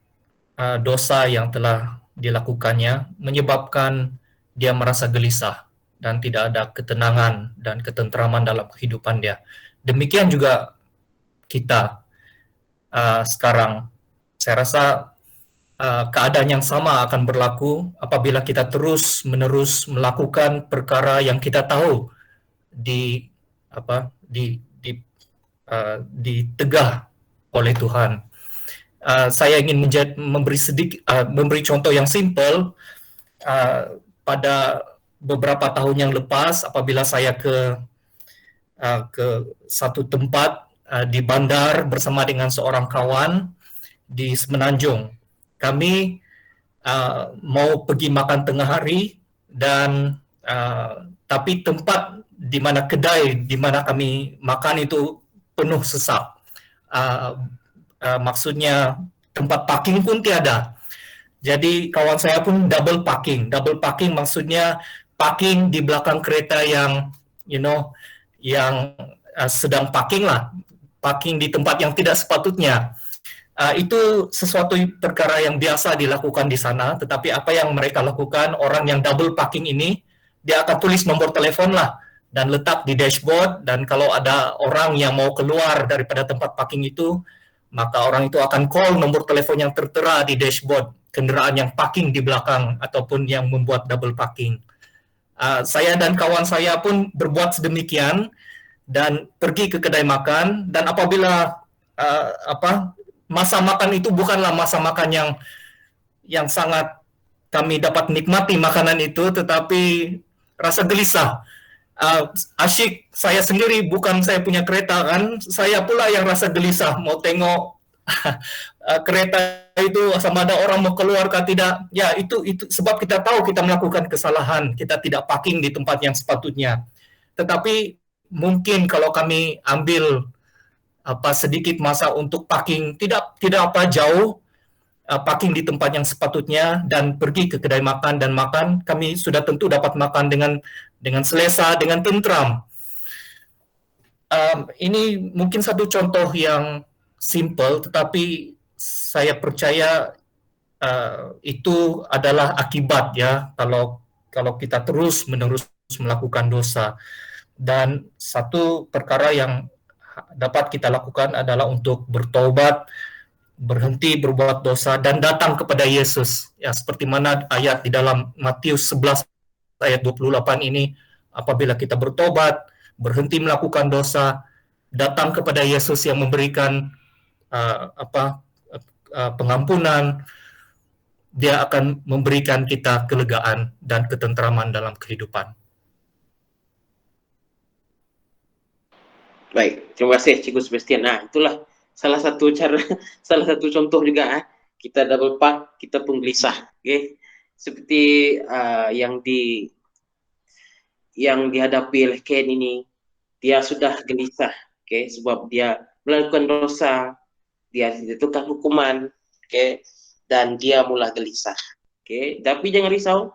dosa yang telah dilakukannya, menyebabkan dia merasa gelisah dan tidak ada ketenangan dan ketentraman dalam kehidupan dia. Demikian juga kita sekarang. Saya rasa keadaan yang sama akan berlaku apabila kita terus-menerus melakukan perkara yang kita tahu ditegah oleh Tuhan. Saya ingin memberi contoh yang simpel. Pada beberapa tahun yang lepas, apabila saya ke satu tempat di bandar bersama dengan seorang kawan di Semenanjung, kami mau pergi makan tengah hari dan tapi tempat di mana kedai di mana kami makan itu penuh sesak. Maksudnya tempat parking pun tiada. Jadi kawan saya pun double parking. Double parking maksudnya parking di belakang kereta yang yang sedang parking lah. Parking di tempat yang tidak sepatutnya. Itu sesuatu perkara yang biasa dilakukan di sana, tetapi apa yang mereka lakukan, orang yang double parking ini, dia akan tulis nomor telepon lah, dan letak di dashboard, dan kalau ada orang yang mau keluar daripada tempat parking itu, maka orang itu akan call nomor telepon yang tertera di dashboard, kendaraan yang parking di belakang, ataupun yang membuat double parking. Saya dan kawan saya pun berbuat sedemikian, dan pergi ke kedai makan, dan apabila masa makan itu bukanlah masa makan yang sangat kami dapat nikmati makanan itu, tetapi rasa gelisah. Asyik saya sendiri, bukan saya punya kereta kan, saya pula yang rasa gelisah mau tengok kereta itu sama ada orang mau keluar kah tidak. Ya, itu sebab kita tahu kita melakukan kesalahan, kita tidak parking di tempat yang sepatutnya. Tetapi mungkin kalau kami ambil sedikit masa untuk parking, tidak apa jauh, parking di tempat yang sepatutnya dan pergi ke kedai makan dan makan, kami sudah tentu dapat makan dengan selesa, dengan tentram. Ini mungkin satu contoh yang simple, tetapi saya percaya itu adalah akibat ya kalau kita terus-menerus melakukan dosa. Dan satu perkara yang dapat kita lakukan adalah untuk bertobat, berhenti berbuat dosa, dan datang kepada Yesus. Ya, seperti mana ayat di dalam Matius 11 ayat 28 ini, apabila kita bertobat, berhenti melakukan dosa, datang kepada Yesus yang memberikan pengampunan, dia akan memberikan kita kelegaan dan ketentraman dalam kehidupan. Baik, terima kasih Cikgu Sebastian. Nah, itulah salah satu contoh juga kita double park, kita pun gelisah, okay? Seperti yang dihadapi oleh Ken ini, dia sudah gelisah, okay? Sebab dia melakukan dosa, dia dijatuhkan hukuman, okay? Dan dia mulai gelisah, okay? Tapi jangan risau,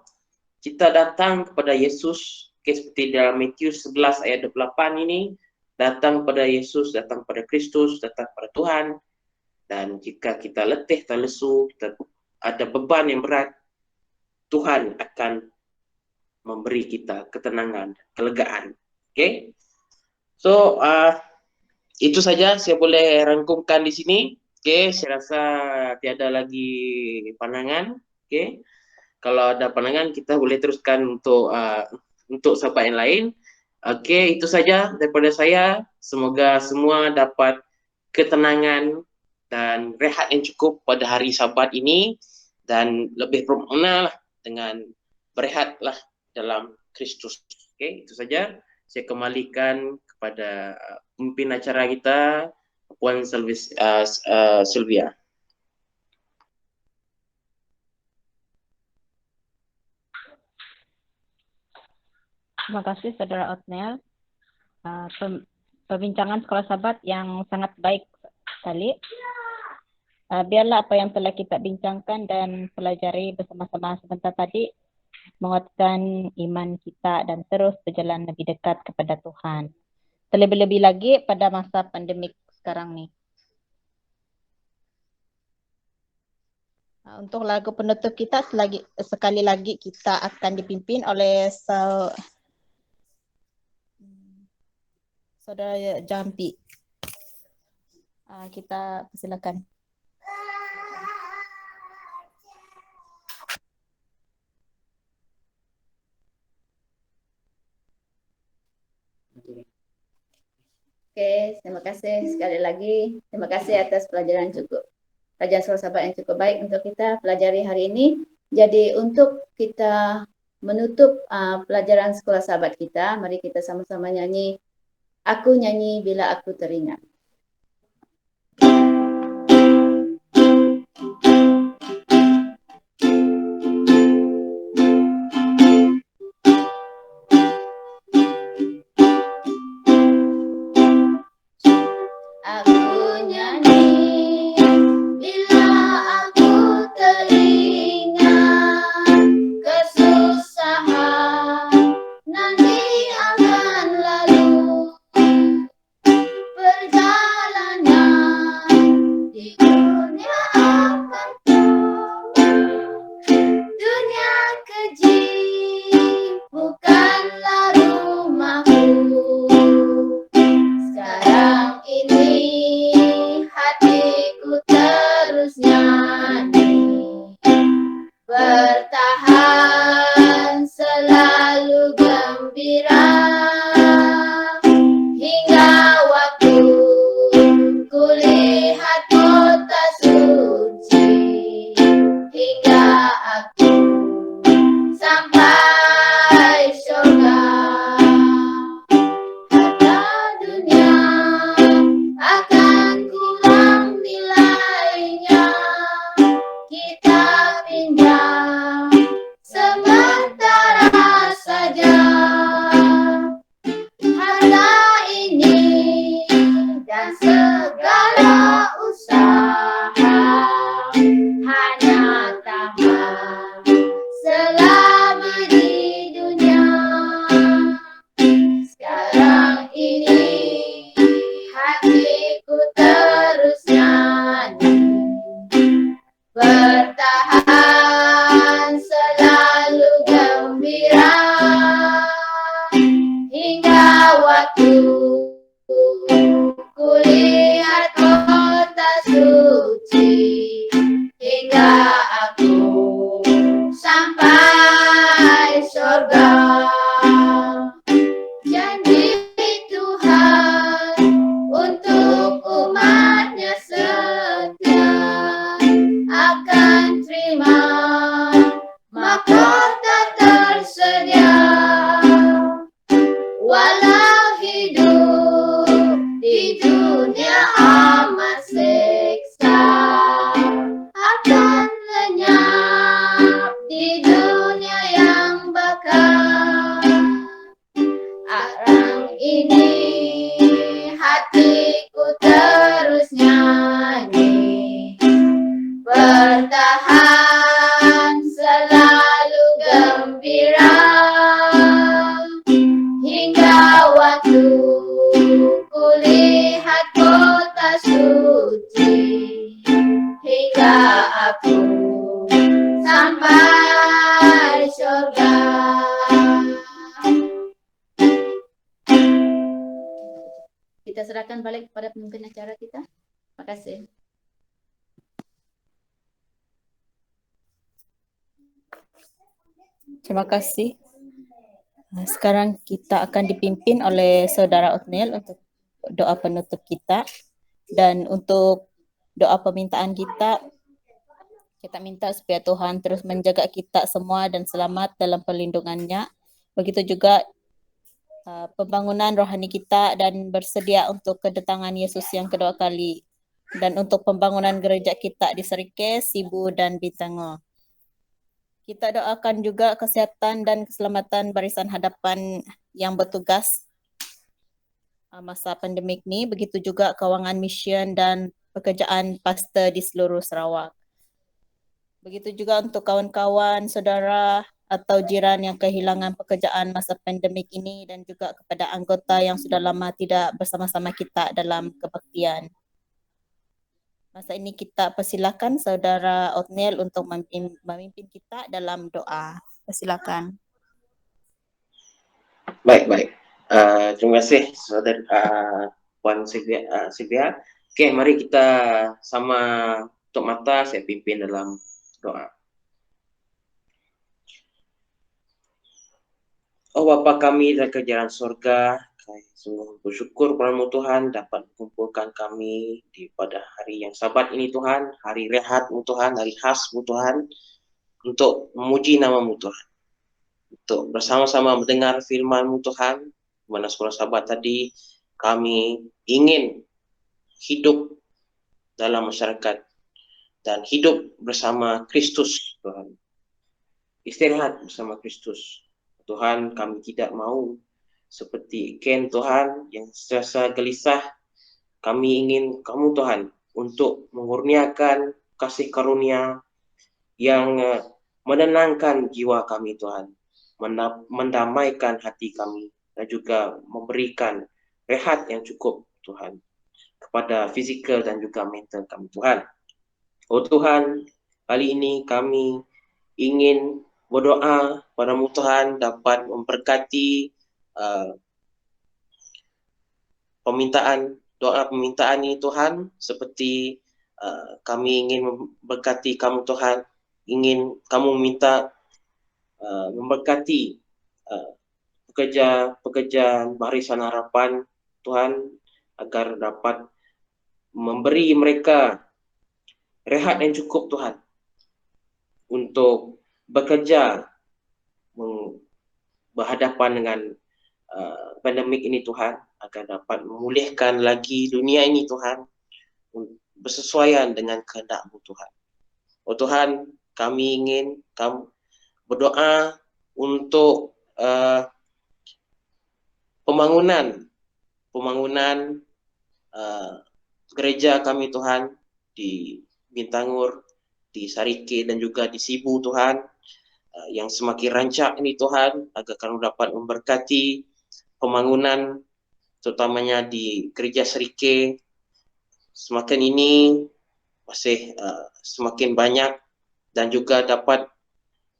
kita datang kepada Yesus, okay? Seperti dalam Matius 11 ayat 28 ini, datang pada Yesus, datang pada Kristus, datang pada Tuhan. Dan jika kita letih, kita lesu, kita ada beban yang berat, Tuhan akan memberi kita ketenangan, kelegaan. Okay? So, itu saja saya boleh rangkumkan di sini. Okay? Saya rasa tiada lagi pandangan. Okay? Kalau ada pandangan, kita boleh teruskan untuk sahabat yang lain. Oke, itu saja daripada saya. Semoga semua dapat ketenangan dan rehat yang cukup pada hari Sabat ini dan lebih bermakna dengan berehatlah dalam Kristus. Oke, itu saja. Saya kembalikan kepada pemimpin acara kita, Puan Sylvia. Terima kasih Saudara Otniel. Perbincangan sekolah Sabat yang sangat baik sekali. Biarlah apa yang telah kita bincangkan dan pelajari bersama-sama sebentar tadi menguatkan iman kita dan terus berjalan lebih dekat kepada Tuhan. Terlebih-lebih lagi pada masa pandemik sekarang nih. Untuk lagu penutup kita sekali lagi kita akan dipimpin oleh Saudara Jampi. Kita persilakan. Oke, terima kasih sekali lagi. Terima kasih atas pelajaran sekolah sahabat yang cukup baik untuk kita pelajari hari ini. Jadi untuk kita menutup pelajaran sekolah sahabat kita, mari kita sama-sama nyanyi. Aku nyanyi bila aku teringat. Aku nyanyi bila aku teringat kesusahan nanti akan lalu, perjalanan di dunia akan dunia keji bukanlah rumahku. Sekarang ini hatiku terus nyanyi, bertahan selalu gembira hingga waktu kulihat kota suci, hingga aku sampai surga. Harta dunia akan kurang nilainya, kita pinjam sementara saja. Harta ini dan segala usaha hanya tahan selama di dunia. Sekarang ini hatiku terus nyanyi, bertahan selalu gembira hingga waktu kulihat kota suci, hingga aku sampai surga. Janji Tuhan untuk umatnya setia akan terima mahkota tersedia. Walau hidup di dunia amat siksa, akan lenyap di dunia yang bakal. Arang ini hatiku terus nyanyi, bertahan selalu gembira hingga waktu kulihat kota suci, hingga aku sampai surga. Kita serahkan balik kepada pemimpin acara kita. Terima kasih. Terima kasih. Sekarang kita akan dipimpin oleh Saudara Othniel untuk doa penutup kita. Dan untuk doa permintaan kita minta supaya Tuhan terus menjaga kita semua dan selamat dalam perlindungannya. Begitu juga pembangunan rohani kita dan bersedia untuk kedatangan Yesus yang kedua kali. Dan untuk pembangunan gereja kita di Serikes, Sibu dan Bintango. Kita doakan juga kesehatan dan keselamatan barisan hadapan yang bertugas masa pandemik ni, begitu juga kawangan mission dan pekerjaan pastor di seluruh Sarawak. Begitu juga untuk kawan-kawan, saudara atau jiran yang kehilangan pekerjaan masa pandemik ini, dan juga kepada anggota yang sudah lama tidak bersama-sama kita dalam kebaktian. Masa ini kita persilakan Saudara Othniel untuk memimpin kita dalam doa. Persilakan. Baik. Terima kasih Saudara Puan Sylvia. Oke, mari kita sama tutup mata, saya pimpin dalam doa. Oh Bapa kami dan kerajaan surga, kami sungguh bersyukur kepadamu Tuhan dapat mengumpulkan kami di pada hari yang Sabat ini Tuhan, hari rehatmu Tuhan, hari khasmu Tuhan, untuk memuji namamu Tuhan, untuk bersama-sama mendengar firman-Mu Tuhan. Mana sekolah Sabat tadi kami ingin hidup dalam masyarakat dan hidup bersama Kristus Tuhan, istirahat bersama Kristus. Tuhan, kami tidak mau seperti Ken Tuhan yang sentiasa gelisah. Kami ingin kamu Tuhan untuk mengurniakan kasih karunia yang menenangkan jiwa kami Tuhan, mendamaikan hati kami, dan juga memberikan rehat yang cukup Tuhan kepada fizikal dan juga mental kami Tuhan. Oh Tuhan, kali ini kami ingin berdoa padamu Tuhan dapat memberkati doa permintaan ini Tuhan, seperti kami ingin memberkati kamu Tuhan, ingin kamu minta memberkati pekerja Barisan Harapan Tuhan, agar dapat memberi mereka rehat yang cukup Tuhan untuk bekerja berhadapan dengan pandemik ini Tuhan, agar dapat memulihkan lagi dunia ini Tuhan, bersesuaian dengan kehendak-Mu Tuhan. Oh Tuhan, kami ingin kamu berdoa untuk pembangunan gereja kami Tuhan di Bintangur, di Sarike dan juga di Sibu Tuhan, yang semakin rancak ini Tuhan, agar kami dapat memberkati pembangunan terutamanya di gereja Sarike. Semakin ini masih semakin banyak, dan juga dapat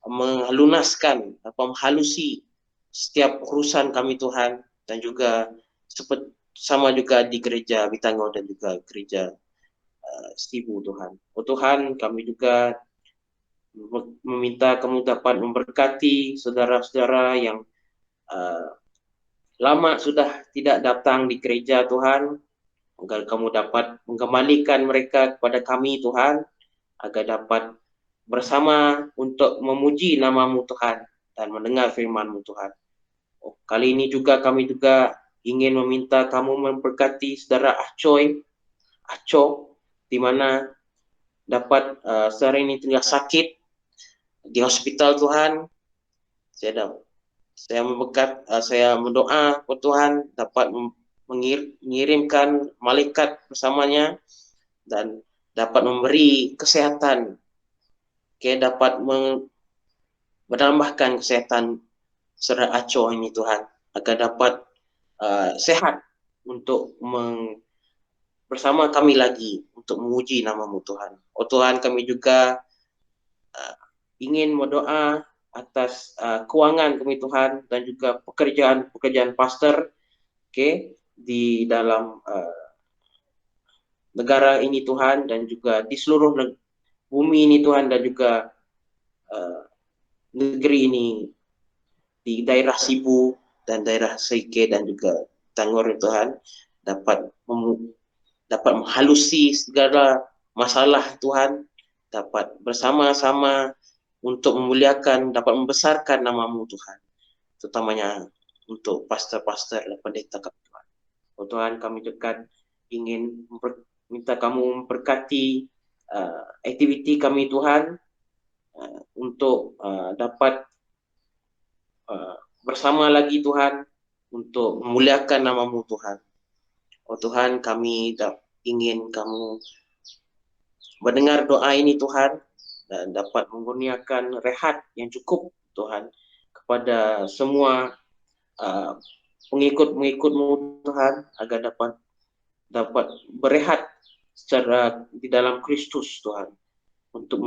melunaskan atau menghalusi setiap urusan kami Tuhan, dan juga sama juga di gereja Bintangur dan juga gereja Sibu Tuhan. Oh Tuhan, kami juga meminta kamu dapat memberkati saudara-saudara yang lama sudah tidak datang di gereja Tuhan, agar kamu dapat mengembalikan mereka kepada kami Tuhan, agar dapat bersama untuk memuji nama-Mu Tuhan dan mendengar firman-Mu Tuhan. Oh, kali ini juga kami juga ingin meminta kamu memberkati saudara Aco, di mana dapat saudara ini tengah sakit di hospital Tuhan. Saya mendoa kepada Tuhan dapat mengirimkan malaikat bersamanya dan dapat memberi kesehatan, dapat menambahkan kesehatan saudara Aco ini Tuhan, agar dapat sehat untuk bersama kami lagi untuk memuji nama-Mu Tuhan. Oh Tuhan, kami juga ingin berdoa atas keuangan kami Tuhan, dan juga pekerjaan pastor di dalam negara ini Tuhan, dan juga di seluruh bumi ini Tuhan, dan juga negeri ini di daerah Sibu dan daerah Sarike dan juga Tanggor Tuhan, dapat menghalusi segala masalah Tuhan, dapat bersama-sama untuk memuliakan, dapat membesarkan nama-Mu Tuhan, terutamanya untuk pastor-pastor dan pendeta kami Tuhan. Oh Tuhan, kami juga ingin minta kamu memberkati aktiviti kami Tuhan, untuk dapat bersama lagi Tuhan untuk memuliakan nama-Mu Tuhan. Oh Tuhan, kami ingin kamu mendengar doa ini Tuhan, dan dapat mengurniakan rehat yang cukup Tuhan, kepada semua pengikut-pengikut-Mu Tuhan, agar dapat berehat secara di dalam Kristus Tuhan, untuk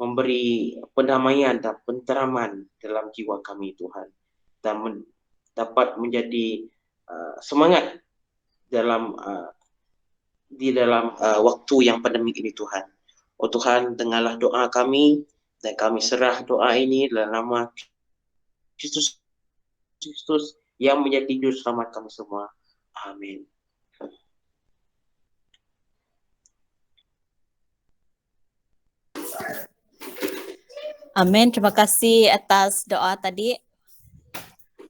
memberi pendamaian dan penteraman dalam jiwa kami Tuhan, dan dapat menjadi semangat di dalam waktu yang pandemik ini Tuhan. Oh Tuhan, dengarlah doa kami, dan kami serah doa ini dalam nama Kristus yang menjadi juru selamat kami semua. Amin. Amin. Terima kasih atas doa tadi.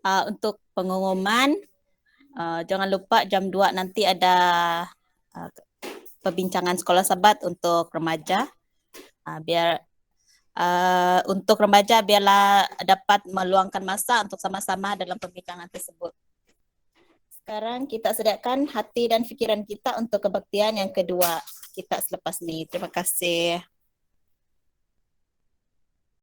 Untuk pengumuman, jangan lupa jam 2 nanti ada perbincangan sekolah sahabat untuk remaja. Untuk remaja biarlah dapat meluangkan masa untuk sama-sama dalam perbincangan tersebut. Sekarang kita sediakan hati dan fikiran kita untuk kebaktian yang kedua kita selepas ini. Terima kasih.